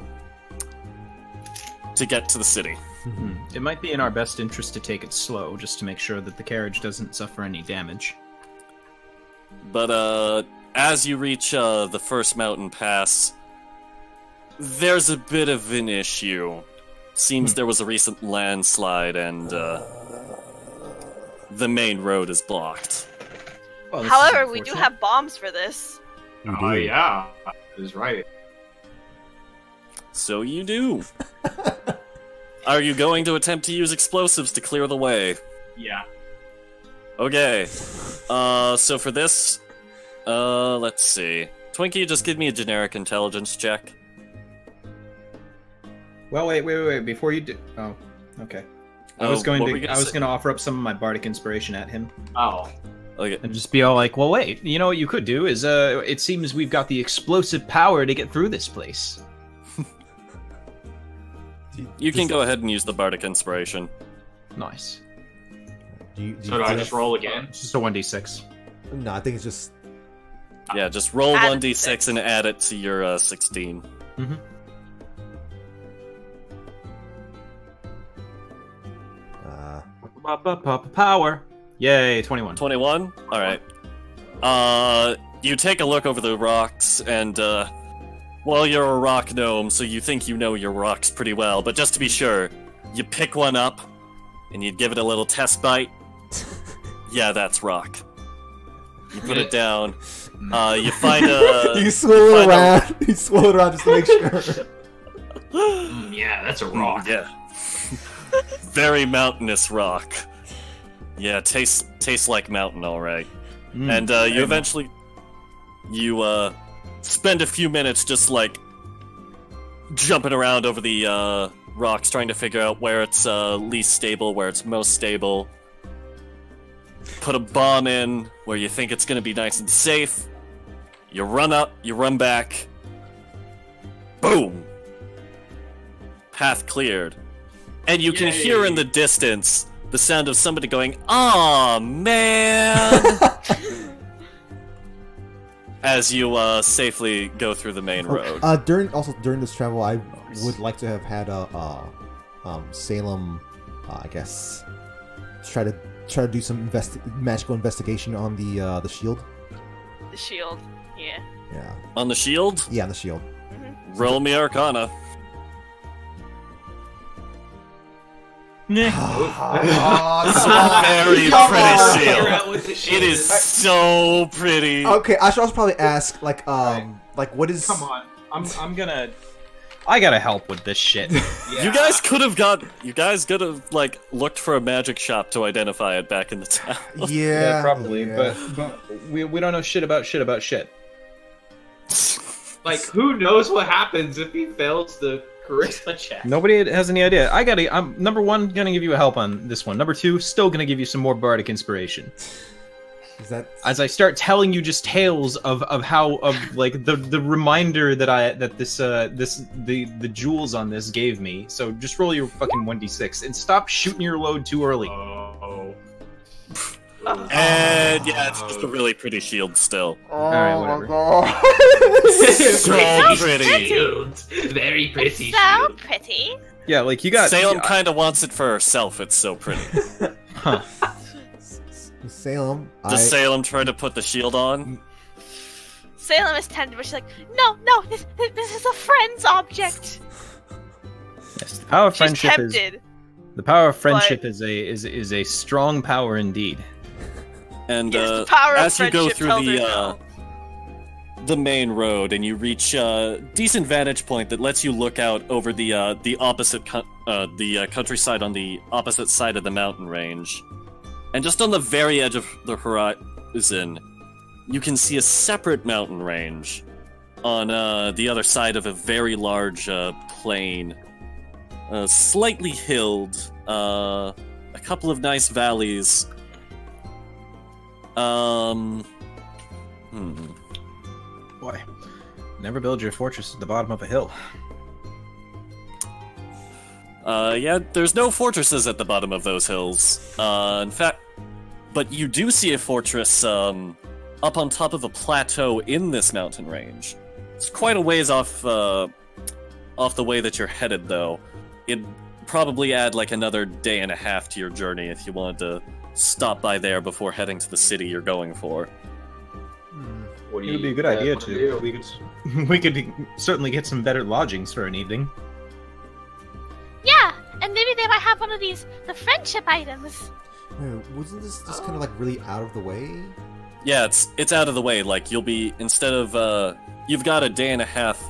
the city. It might be in our best interest to take it slow, just to make sure that the carriage doesn't suffer any damage. But as you reach the first mountain pass, there's a bit of an issue. Seems there was a recent landslide and the main road is blocked. Well, this is However, we do unfortunate. have bombs for this. Oh, yeah. That is right. So you do. Are you going to attempt to use explosives to clear the way? Yeah. Okay. So for this, let's see. Twinkie, just give me a generic intelligence check. Well, wait. Before you do, oh, okay. I Oh, was going what were you to. gonna I was say? going to offer up some of my bardic inspiration at him, Oh. Okay. and just be all like, "Well, wait. You know what you could do is, it seems we've got the explosive power to get through this place." You can go ahead and use the bardic inspiration. Nice. So do I just roll again? It's just a 1d6. No, I think it's just. Yeah, just roll Add 1d6 6. and add it to your 16. Power. Yay, 21. 21? Alright. You take a look over the rocks, and, well, you're a rock gnome, so you think you know your rocks pretty well, but just to be sure, you pick one up, and you give it a little test bite. Yeah, that's rock. You put it down. You find a... You swirl it around. You swirl it around just to make sure. Yeah, that's a rock. Yeah. Very mountainous rock. Yeah, tastes like mountain, alright. And you eventually... You, spend a few minutes just, like, jumping around over the rocks, trying to figure out where it's least stable, where it's most stable. Put a bomb in where you think it's going to be nice and safe. You run up, you run back. Boom! Path cleared. And you can hear in the distance the sound of somebody going, "Aw, man!" as you safely go through the main road. During this travel, I would like to have had a Salem, I guess, try to do some magical investigation on the shield. The shield, yeah. Yeah. On the shield? Yeah, on the shield. Roll me Arcana. Nah. Very pretty shield. It is so pretty. Okay, I should also probably ask, like what is? Come on, I'm gonna. I gotta help with this shit. Yeah. You guys could have like looked for a magic shop to identify it back in the town. Yeah, probably. Yeah. But we don't know shit about shit. Like, who knows what happens if he fails the charisma check? Nobody has any idea. I'm number one, gonna give you a help on this one. Number two, still gonna give you some more bardic inspiration. Is that... As I start telling you just tales of the reminder that the jewels on this gave me. So just roll your fucking 1d6 and stop shooting your load too early. And yeah, it's just a really pretty shield still. Alright, whatever. So pretty. Very pretty. So pretty. Yeah, like you got. Salem kind of wants it for herself. It's so pretty. Huh. Salem. Does Salem try to put the shield on? Salem is tender, but she's like, no, this is a friend's object. Yes, the power of friendship tempted, is a strong power indeed. And yes, the power as of you go through the main road and you reach a decent vantage point that lets you look out over the opposite countryside on the opposite side of the mountain range. And just on the very edge of the horizon, you can see a separate mountain range on the other side of a very large plain. Slightly hilled, a couple of nice valleys. Boy, never build your fortress at the bottom of a hill. Yeah, there's no fortresses at the bottom of those hills. In fact, but you do see a fortress, up on top of a plateau in this mountain range. It's quite a ways off the way that you're headed, though. It'd probably add like another day and a half to your journey if you wanted to stop by there before heading to the city you're going for. It would be a good idea to. We could certainly get some better lodgings for an evening. Yeah, and maybe they might have one of the friendship items. Wasn't this just kind of like really out of the way? Yeah, it's out of the way. Like you'll be instead of you've got a day and a half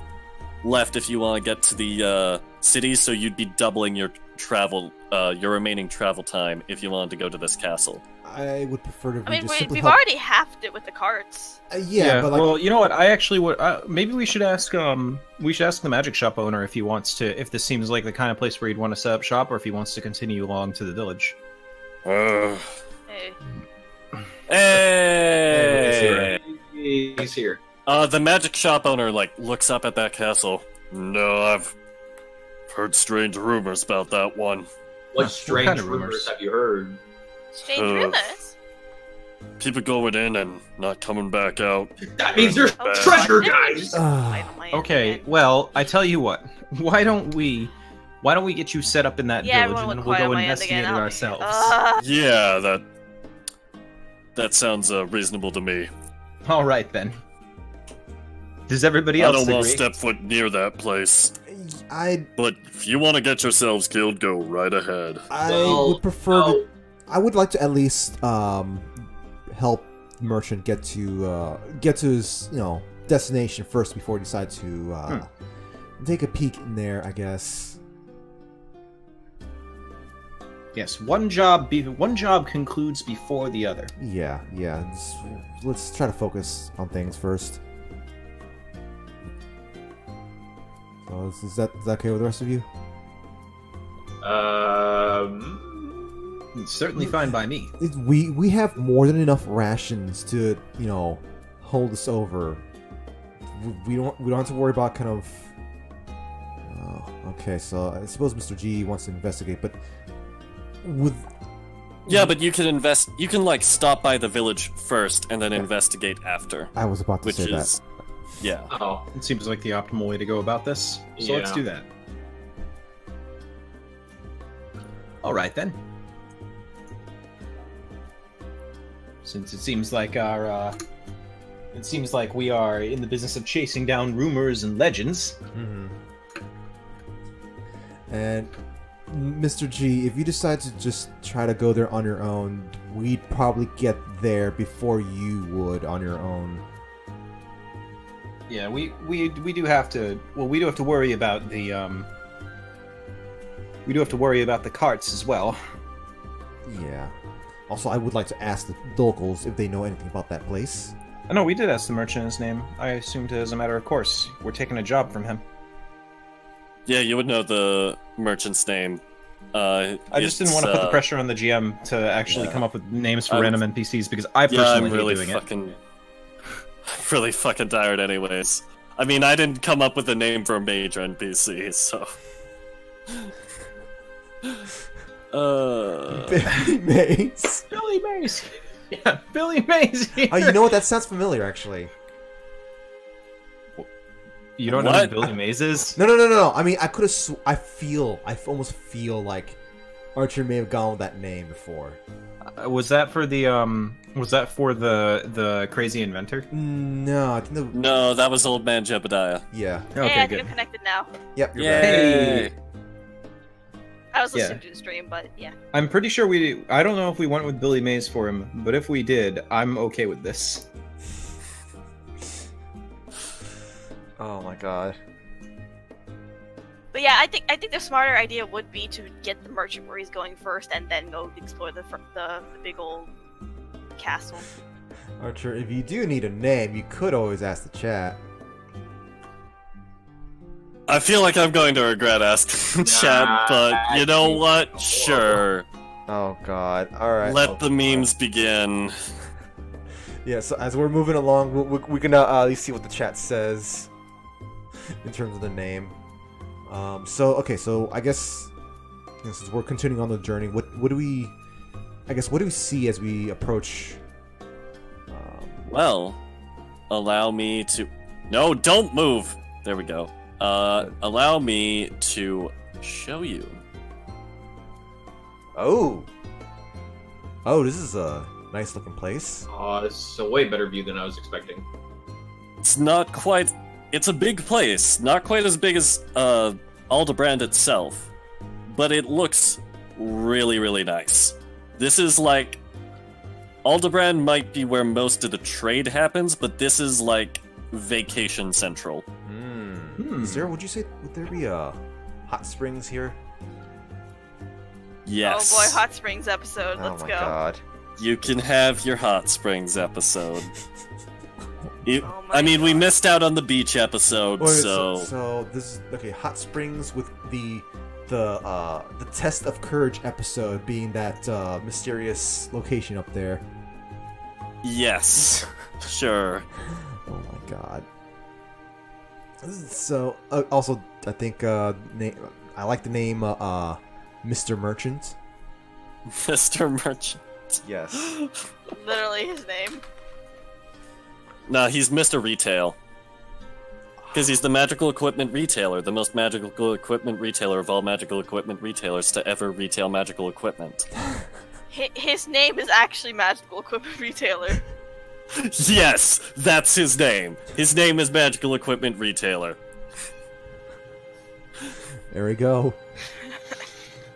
left if you want to get to the city, so you'd be doubling your your remaining travel time if you wanted to go to this castle. I would prefer to. We've already halved it with the carts. Yeah, but like... well, you know what? I actually would. Maybe we should ask. We should ask the magic shop owner if he wants to. If this seems like the kind of place where he'd want to set up shop, or if he wants to continue along to the village. Hey. He's here. The magic shop owner looks up at that castle. No, I've heard strange rumors about that one. What strange rumors have you heard? Strange rumors? People going in and not coming back out. That means there's treasure, guys! Okay, well, I tell you what. Why don't we get you set up in that village and then we'll go investigate it ourselves? Yeah, that sounds reasonable to me. Alright then. Does everybody else agree? I don't want to step foot near that place. But if you want to get yourselves killed, go right ahead. I would prefer I would like to at least help Merchant get to his destination first before he decides to take a peek in there, I guess. Yes, one job concludes before the other. Yeah. Let's try to focus on things first. So is that okay with the rest of you? It's certainly fine by me. We have more than enough rations to, you know, hold us over. We don't have to worry about kind of. Okay, so I suppose Mr. G wants to investigate, but with. Yeah, but you can invest. You can like stop by the village first and then investigate after. I was about to say that. Yeah. Oh, It seems like the optimal way to go about this. So let's Yeah. do that. All right then. Since it seems like we are in the business of chasing down rumors and legends. Mm-hmm. And Mr. G, if you decide to just try to go there on your own, we'd probably get there before you would on your own. Yeah, we do have to. Well, we do have to worry about the We do have to worry about the carts as well. Yeah. Also, I would like to ask the locals if they know anything about that place. Oh, no, we did ask the merchant his name. I assumed as a matter of course. We're taking a job from him. Yeah, you would know the merchant's name. I just didn't want to put the pressure on the GM to actually come up with names for random NPCs because I personally hate doing it. Really fucking tired anyways. I mean, I didn't come up with a name for a major NPC, so... Billy Mays. Billy Mays. Yeah, Billy Mays. Here. Oh, you know what? That sounds familiar, actually. You don't know who Billy Mays is? No. I mean, I could have. I almost feel like Archer may have gone with that name before. Was that for the Was that for the crazy inventor? No, I think No, that was Old Man Jebediah. Yeah. Okay, hey, I think good. I'm connected now. Yep. You're Yay! I was listening to the stream, but yeah. I'm pretty sure I don't know if we went with Billy Mays for him, but if we did, I'm okay with this. Oh my god. But yeah, I think the smarter idea would be to get the merchant where he's going first, and then go explore the big old castle. Archer, if you do need a name, you could always ask the chat. I feel like I'm going to regret asking chat, but you know what? Sure. Oh god. Alright. Let the memes begin. Yeah, so as we're moving along, we can at least see what the chat says in terms of the name. So I guess since we're continuing on the journey, what do we see as we approach? Well, allow me to... No, don't move! There we go. Allow me to show you. Oh, this is a nice looking place. This is a way better view than I was expecting. It's not quite... It's a big place. Not quite as big as, Aldebrand itself. But it looks really, really nice. This is like... Aldebrand might be where most of the trade happens, but this is like vacation central. Would there be hot springs here? Yes. Oh boy, hot springs episode. Let's go. God. You can have your hot springs episode. I mean, we missed out on the beach episode, so... So this is okay. Hot springs with the test of courage episode being that mysterious location up there. Yes, sure. Oh my god. So also, I think I like the name Mr. Merchant. Mr. Merchant. Yes. Literally his name. Nah, he's Mr. Retail. Because he's the magical equipment retailer, the most magical equipment retailer of all magical equipment retailers to ever retail magical equipment. His name is actually Magical Equipment Retailer. Yes, that's his name. His name is Magical Equipment Retailer. There we go.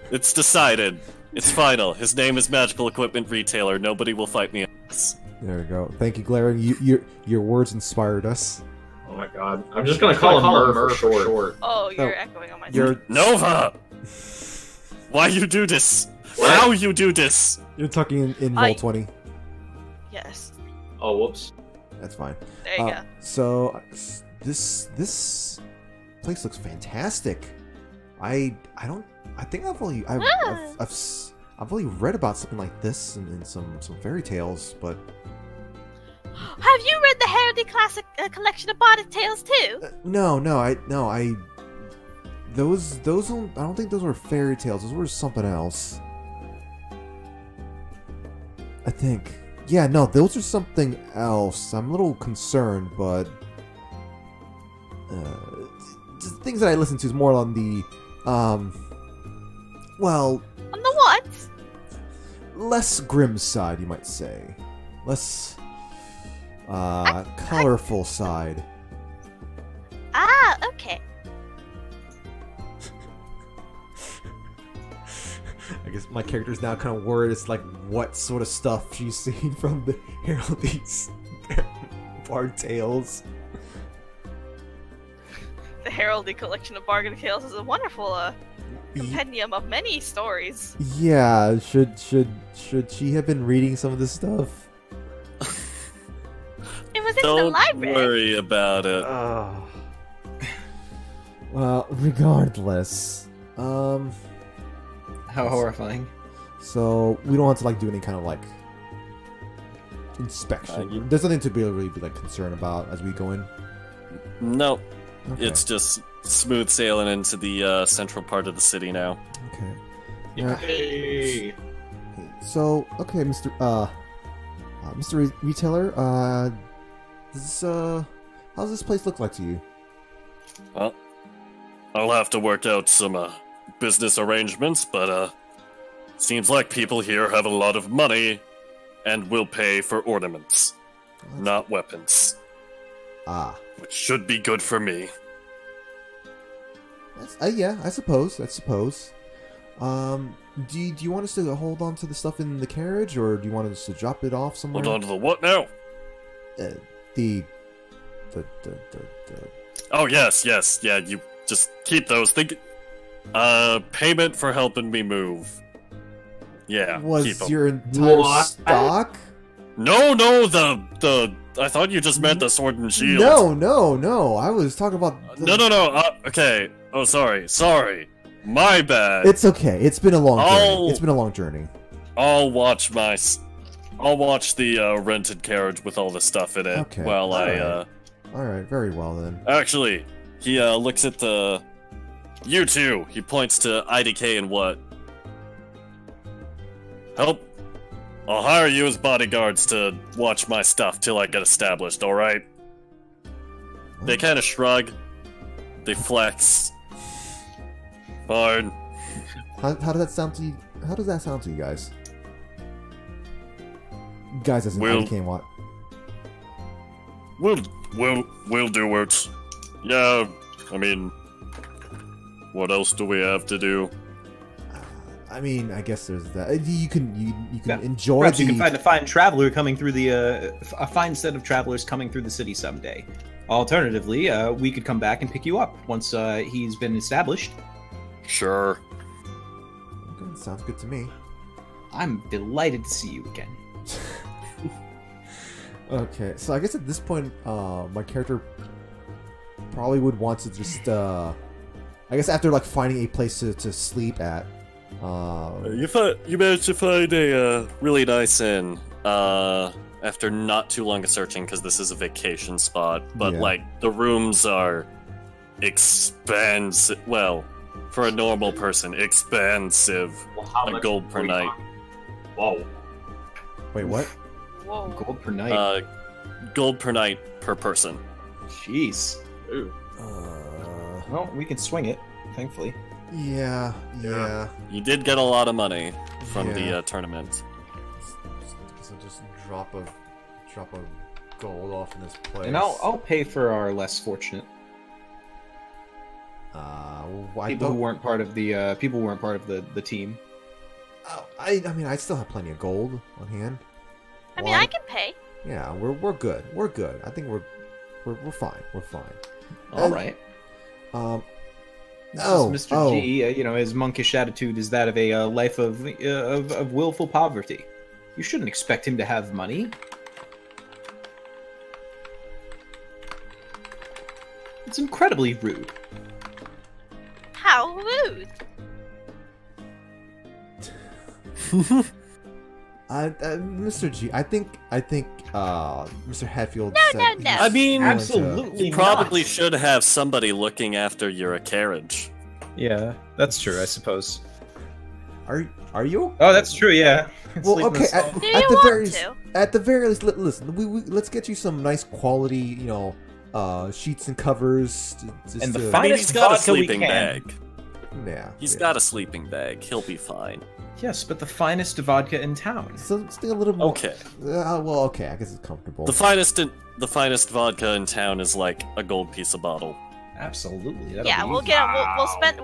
It's decided. It's final. His name is Magical Equipment Retailer. Nobody will fight me on this. There we go. Thank you, Glaring. Your words inspired us. Oh my god. I'm just gonna call him Mer for short. Oh, you're echoing on my You're Nova! Why you do this? What? How you do this? You're talking in Roll20. Yes. Oh, whoops. That's fine. There you go. So this place looks fantastic. I think I've only read about something like this in some fairy tales, but Have you read the Heraldry Classic collection of Barded Tales too? no, those don't, I don't think those were fairy tales. Those were something else. I think. Yeah, no, those are something else. I'm a little concerned, but the things that I listen to is more on the well, On the what? less grim side, you might say. Less colorful side. Ah, okay. I guess my character's now kind of worried. It's like what sort of stuff she's seen from the Heraldry's Bard Tales. The Heraldry collection of Bargain Tales is a wonderful compendium of many stories. Yeah, should she have been reading some of this stuff? It was in the Don't library. worry about it. Well, regardless, How horrifying. so we don't have to like do any kind of like inspection. There's nothing to really be like concerned about as we go in. No, Okay. it's just smooth sailing into the central part of the city now. Okay. Hey. So, okay, Mr. Retailer, how's this place look like to you? Well, I'll have to work out some business arrangements, but seems like people here have a lot of money and will pay for ornaments, not weapons, Ah, which should be good for me. yeah, I suppose. Do you want us to hold on to the stuff in the carriage, or do you want us to drop it off somewhere? Hold on to the what now? The Oh, yes, yeah, you just keep those. Payment for helping me move. Yeah, keep was 'em. your entire What? stock? No, I thought you just meant the sword and shield. No. I was talking about. No. Okay. Oh, sorry. My bad. It's okay. It's been a long journey. Oh. It's been a long journey. I'll watch the rented carriage with all the stuff in it Okay, while All right. Very well then. Actually, he looks at you two. He points to IDK and what? Help. I'll hire you as bodyguards to watch my stuff till I get established, alright? They kind of shrug. They flex. Fine. How does that sound to you? How does that sound to you guys? Guys, as in Well- IDK and what? We'll do it. Yeah, I mean, what else do we have to do? I mean, I guess there's that. You can Yeah. enjoy Perhaps the. you can find a fine traveler coming through a fine set of travelers coming through the city someday. Alternatively, we could come back and pick you up once he's been established. Sure. Okay, sounds good to me. I'm delighted to see you again. Okay, so I guess at this point, my character probably would want to just, I guess after like finding a place to sleep at, You managed to find a really nice inn after not too long of searching because this is a vacation spot. But Yeah. like the rooms are expensive. Well, for a normal person, expensive. Well, how A much gold per are we night. talking? Whoa. wait, what? Whoa. Gold per night. Gold per night per person. Jeez. Ooh. Well, we can swing it, thankfully. Yeah. You did get a lot of money from Yeah. the tournament. So just drop a gold off in this place. And I'll pay for our less fortunate Why people who weren't part of the team. I mean, I still have plenty of gold on hand. I mean, I can pay. Yeah, we're good. We're good. I think we're fine. We're fine. All right. This is Mr. G, his monkish attitude is that of a life of willful poverty. You shouldn't expect him to have money. It's incredibly rude. How rude. Mr. G, I think Mr. Hatfield No, said no, he's no. I mean, going to- absolutely You probably not. should have somebody looking after your carriage. Yeah, that's true, I suppose. Are you? Oh, that's true, yeah. Well, Sleep in okay. the stall. Do At you the want very to? at the very least, listen. Let's get you some nice quality, sheets and covers. Just And the to- I mean, finest he's got a vodka we sleeping can. bag. Yeah, He's yeah. got a sleeping bag. He'll be fine. Yes, but the finest vodka in town. Something a little more. Okay. Well, okay. I guess it's comfortable. The finest vodka in town is like a gold piece a bottle. Absolutely. that'll Yeah, be- we'll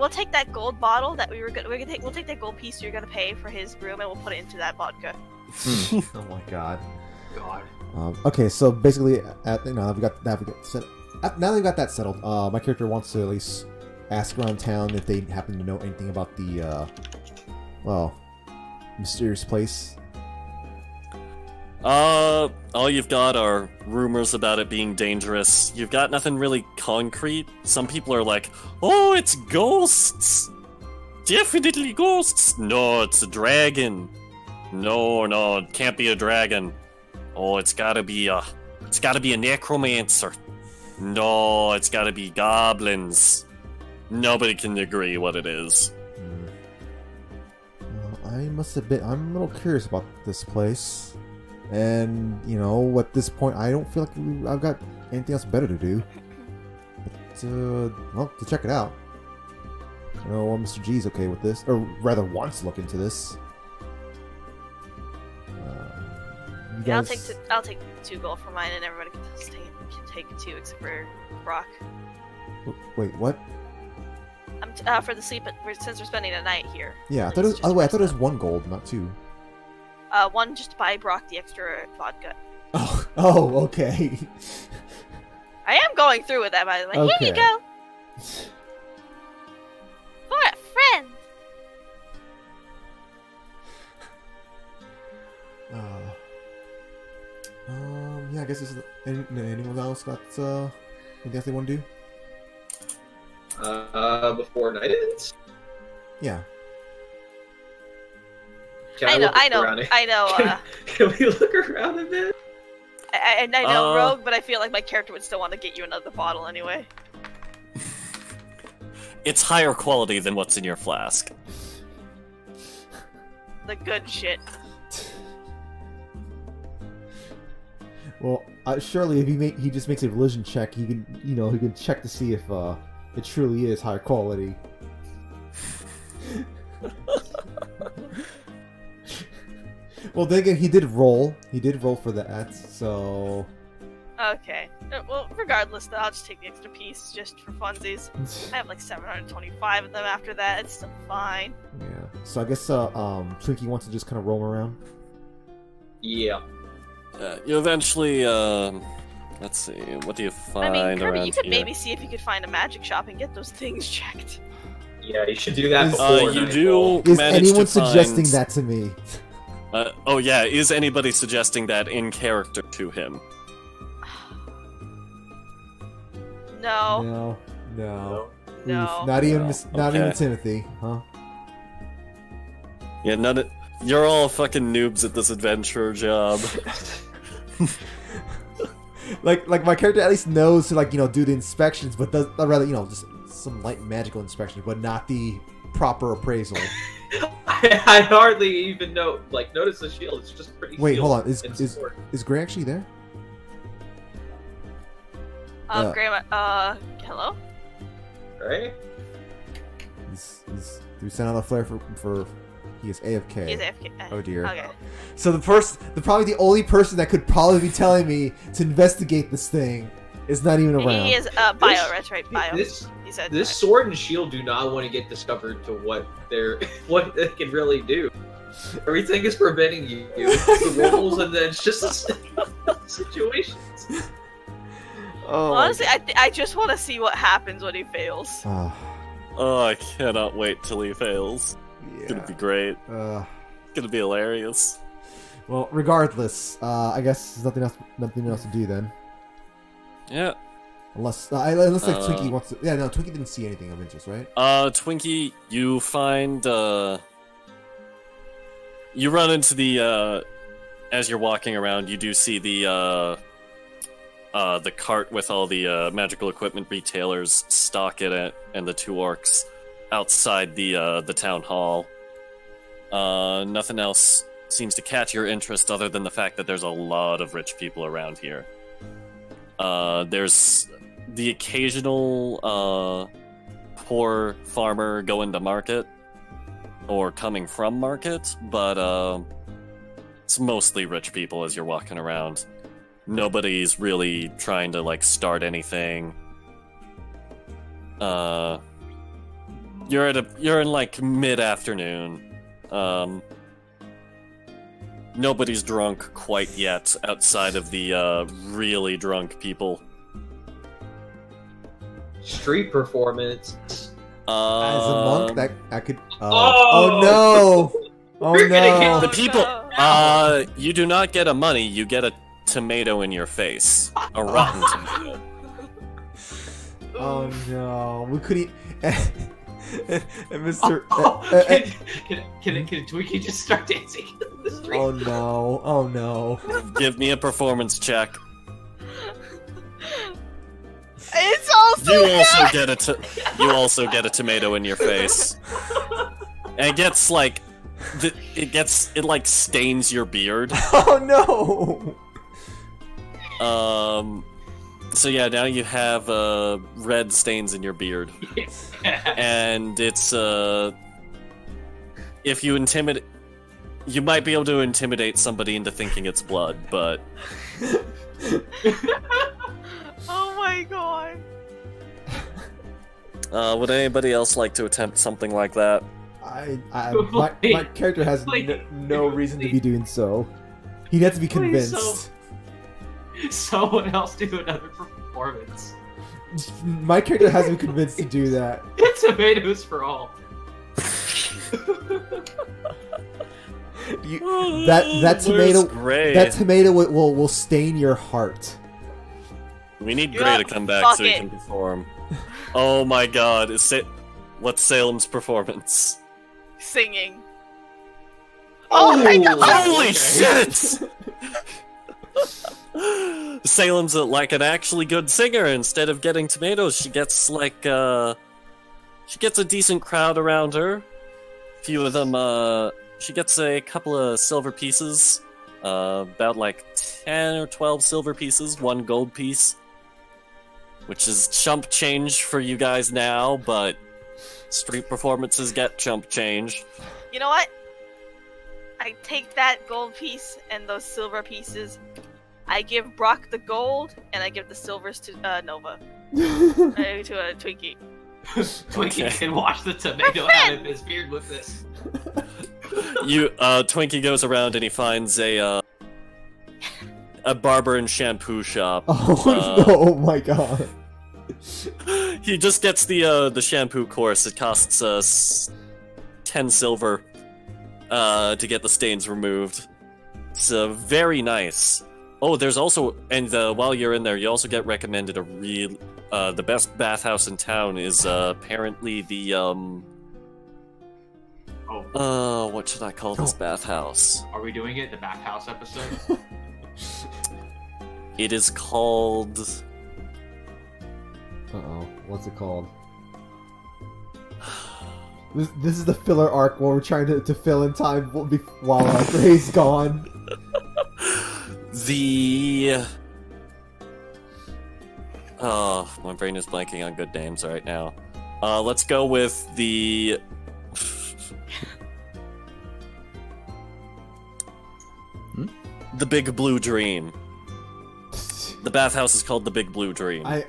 take that gold bottle that we'll take that gold piece you're gonna pay for his room and we'll put it into that vodka. Oh my god. God. Okay, so basically, now that we got that settled, my character wants to at least ask around town if they happen to know anything about the, mysterious place. All you've got are rumors about it being dangerous. You've got nothing really concrete. Some people are like, oh, it's ghosts! Definitely ghosts! No, it's a dragon. No, it can't be a dragon. Oh, it's gotta be a necromancer. No, it's gotta be goblins. Nobody can agree what it is. Well, I must admit, I'm a little curious about this place. And, at this point, I don't feel like I've got anything else better to do. But, to check it out. Mr. G's okay with this, or rather wants to look into this. You Yeah, guys- I'll take 2 gold for mine, and everybody can take 2 except for Brock. Wait, what? For the since we're spending the night here. Yeah, I thought It's it was, just by the way, I for thought it was stuff. 1 gold, not 2. 1 just to buy Brock the extra vodka. Oh, okay. I am going through with that, by the way. Here you Okay. go. For a friend. Yeah, I guess this is. Anyone else got anything else they want to do? Before night ends? Yeah. Can I know, look around it? I know. Can we look around a bit? I know Rogue, but I feel like my character would still want to get you another bottle anyway. It's higher quality than what's in your flask. The good shit. Well, surely if he just makes a religion check, he can check to see if it truly is high quality. Well, then again, he did roll. He did roll for that, so. Okay. Well, regardless, though, I'll just take the extra piece just for funsies. I have like 725 of them after that. It's still fine. Yeah. So I guess Twinkie wants to just kind of roam around. Yeah. You eventually, let's see, what do you find I mean, Kirby, around you could here? maybe see if you could find a magic shop and get those things checked. Yeah, you should do that Is- before you nightfall. do Is manage anyone to suggesting find... that to me? Oh yeah, is anybody suggesting that in character to him? No. No. No. No. Oof, not even No. not Okay. even Timothy, huh? Yeah, none of... You're all fucking noobs at this adventure job. Like my character at least knows to do the inspections, but does rather just some light magical inspections, but not the proper appraisal. I hardly even notice the shield. It's just pretty. Wait, shield hold on. and Is sword. Gray actually there? Grandma, hello? Right? Do we send out a flare for he is AFK? He's AFK. Oh dear. Okay. So probably the only person that could probably be telling me to investigate this thing is not even around. He is bio, that's right, bio. This He said this sword and shield do not want to get discovered to what they can really do. Everything is preventing you. It's the rules, and then it's just situations. Oh, Honestly, I just want to see what happens when he fails. Oh, I cannot wait till he fails. It's gonna be great. It's gonna be hilarious. Well, regardless, I guess there's nothing else to do then. Yeah. Unless Twinkie wants to. Yeah, no, Twinkie didn't see anything of interest, right? Twinkie, you find you run into the as you're walking around, you do see the cart with all the magical equipment retailers stock in it, and the 2 orcs outside the town hall. Nothing else seems to catch your interest other than the fact that there's a lot of rich people around here. There's the occasional poor farmer going to market or coming from market, but it's mostly rich people as you're walking around. Nobody's really trying to like start anything. You're in like mid-afternoon. Nobody's drunk quite yet outside of the really drunk people. Street performance. As a monk, that I could. Oh no! Oh no! The people. You do not get a money. You get a tomato in your face. A rotten tomato. Oh no! We could eat. And Mr. Can Twinkie just start dancing in the street? Oh no! Oh no! Give me a performance check. It's also you also get a tomato in your face, and it gets like it like stains your beard. Oh no! So yeah, now you have red stains in your beard, and it's if you intimidate, you might be able to intimidate somebody into thinking it's blood, but. Oh my god. Would anybody else like to attempt something like that? My character has no reason to be doing so. He'd have to be convinced. Someone else do another performance. My character has to be convinced to do that. Tomatoes for all. That tomato will stain your heart. We need Gray to come back so he can perform. Oh my god, what's Salem's performance? Singing. Oh my god! Holy shit! Salem's like an actually good singer. Instead of getting tomatoes, she gets like she gets a decent crowd around her. A few of them, she gets a couple of silver pieces. About like 10 or 12 silver pieces, 1 gold piece. Which is chump change for you guys now, but street performances get chump change. You know what? I take that gold piece and those silver pieces. I give Brock the gold, and I give the silvers to Nova. To a Twinkie. Twinkie can wash the tomato out of his beard with this. Twinkie goes around and he finds a barber and shampoo shop. Oh my god. He just gets the shampoo course. It costs 10 silver to get the stains removed. It's very nice. Oh, there's also, and while you're in there, you also get recommended the best bathhouse in town is apparently the what should I call this bathhouse? Are we doing it? The bathhouse episode? It is called... Uh-oh. What's it called? This is the filler arc where we're trying to fill in time while Gray's gone. My brain is blanking on good names right now. Let's go with the... The Big Blue Dream. The bathhouse is called the Big Blue Dream. The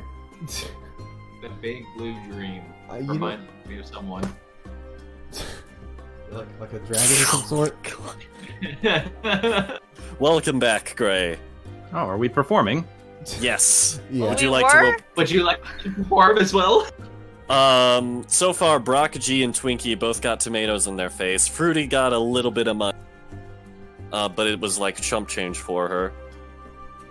Big Blue Dream. Remind me of someone. Like a dragon of some sort? Welcome back, Gray. Oh, are we performing? Yes. Yeah. Would you like to perform as well? So far, Brock, G, and Twinkie both got tomatoes in their face. Fruity got a little bit of money. But it was like chump change for her.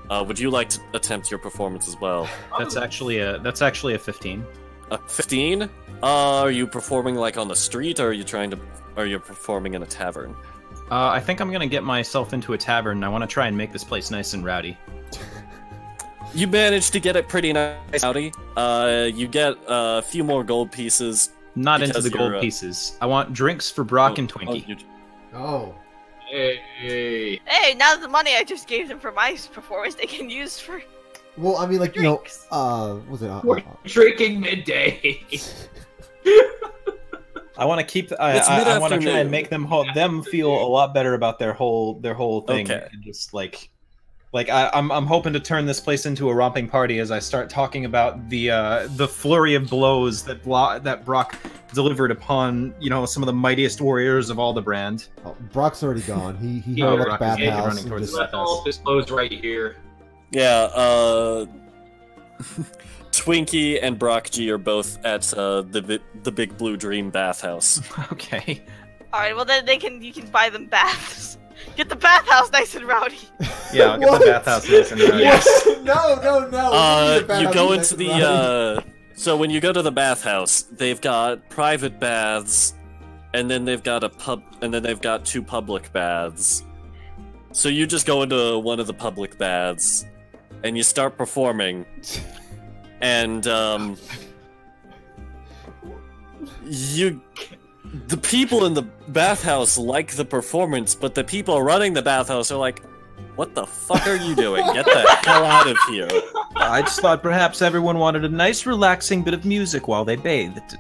would you like to attempt your performance as well? That's actually a 15. A 15? Are you performing like on the street, or are you performing in a tavern? I think I'm gonna get myself into a tavern. I want to try and make this place nice and rowdy. You managed to get it pretty nice, rowdy. You get a few more gold pieces. Not into the gold pieces. I want drinks for Brock and Twinkie. Hey. Hey, now the money I just gave them for my performance, they can use for. Well, I mean, like, drinks. Was it? We're drinking midday. I want to keep. I want to try and make them feel a lot better about their whole thing. Okay. And just like I'm hoping to turn this place into a romping party as I start talking about the flurry of blows that Brock delivered upon some of the mightiest warriors of all the brand. Oh, Brock's already gone. He hurried up the bathhouse. Running towards the bathhouse. All this closed right here. Yeah. Twinkie and Brock G are both at the Big Blue Dream bathhouse. Okay. All right. Well, then you can buy them baths. Get the bathhouse nice and rowdy. Yeah, I'll get the bathhouse nice and rowdy. Yes. No. You go into the so when you go to the bathhouse, they've got private baths, and then they've got two public baths. So you just go into one of the public baths, and you start performing. And the people in the bathhouse like the performance, but the people running the bathhouse are like, "What the fuck are you doing? Get the hell out of here!" I just thought perhaps everyone wanted a nice, relaxing bit of music while they bathed.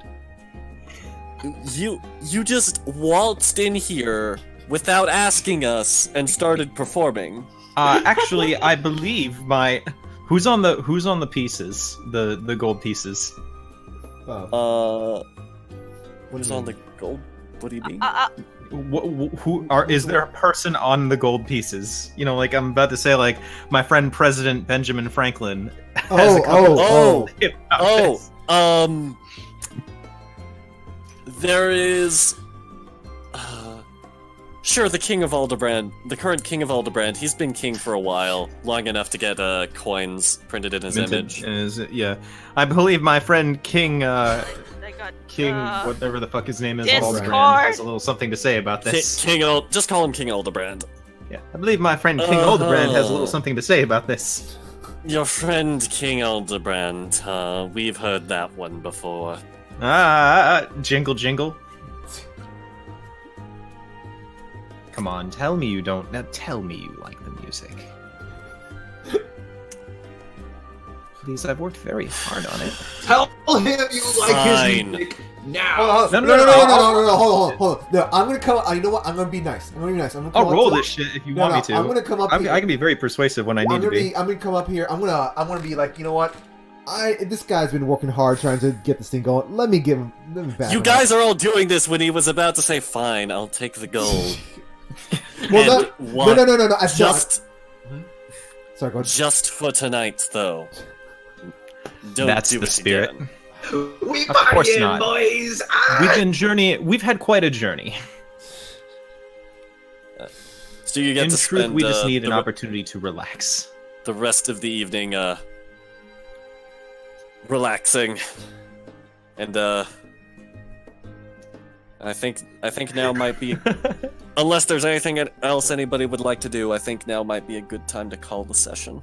You just waltzed in here without asking us and started performing. Actually, I believe who's on the pieces, the gold pieces. Who's on the gold? What do you mean? Is there a person on the gold pieces? Like I'm about to say, like my friend President Benjamin Franklin. Has there is. Sure, the King of Aldebrand, the current King of Aldebrand, he's been king for a while, long enough to get coins printed in his image. Yeah, I believe my friend King, King, whatever the fuck his name is, Discord. Aldebrand, has a little something to say about this. Just call him King Aldebrand. Yeah, I believe my friend King Aldebrand has a little something to say about this. Your friend King Aldebrand, we've heard that one before. Jingle jingle. Come on, tell me you don't. Now tell me you like the music. Please, I've worked very hard on it. Tell him you like his music now. No, hold on. No, I'm gonna come. You know what? I'm gonna be nice. I'll roll this shit if you want me to. I'm gonna come up here. I can be very persuasive when I need to be. I'm gonna come up here. I'm gonna be like, you know what? This guy's been working hard trying to get this thing going. Let me back. You guys are all doing this when he was about to say, "Fine, I'll take the gold." Well, no. Sorry, go ahead. Just for tonight, though. That's the spirit. Again. We Of course partying, not. boys. We've had quite a journey. So you get In to truth, spend we just need an opportunity to relax. the rest of the evening relaxing, and I think now might be, unless there's anything else anybody would like to do, I think now might be a good time to call the session.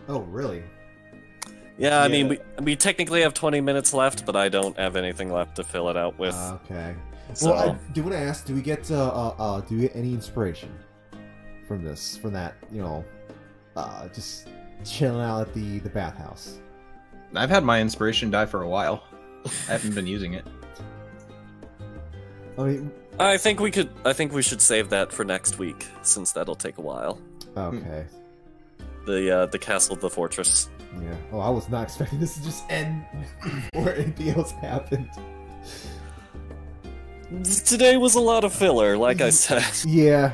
Oh, really? Yeah, I mean, we technically have 20 minutes left, but I don't have anything left to fill it out with. Okay. So. Well, I do want to ask, do we get any inspiration from this? From that, just chilling out at the bathhouse. I've had my inspiration die for a while. I haven't been using it. I mean, I think we should save that for next week, since that'll take a while. Okay. The castle, the fortress. Yeah. Oh, I was not expecting this to just end before anything else happened. Today was a lot of filler, like I said. Yeah.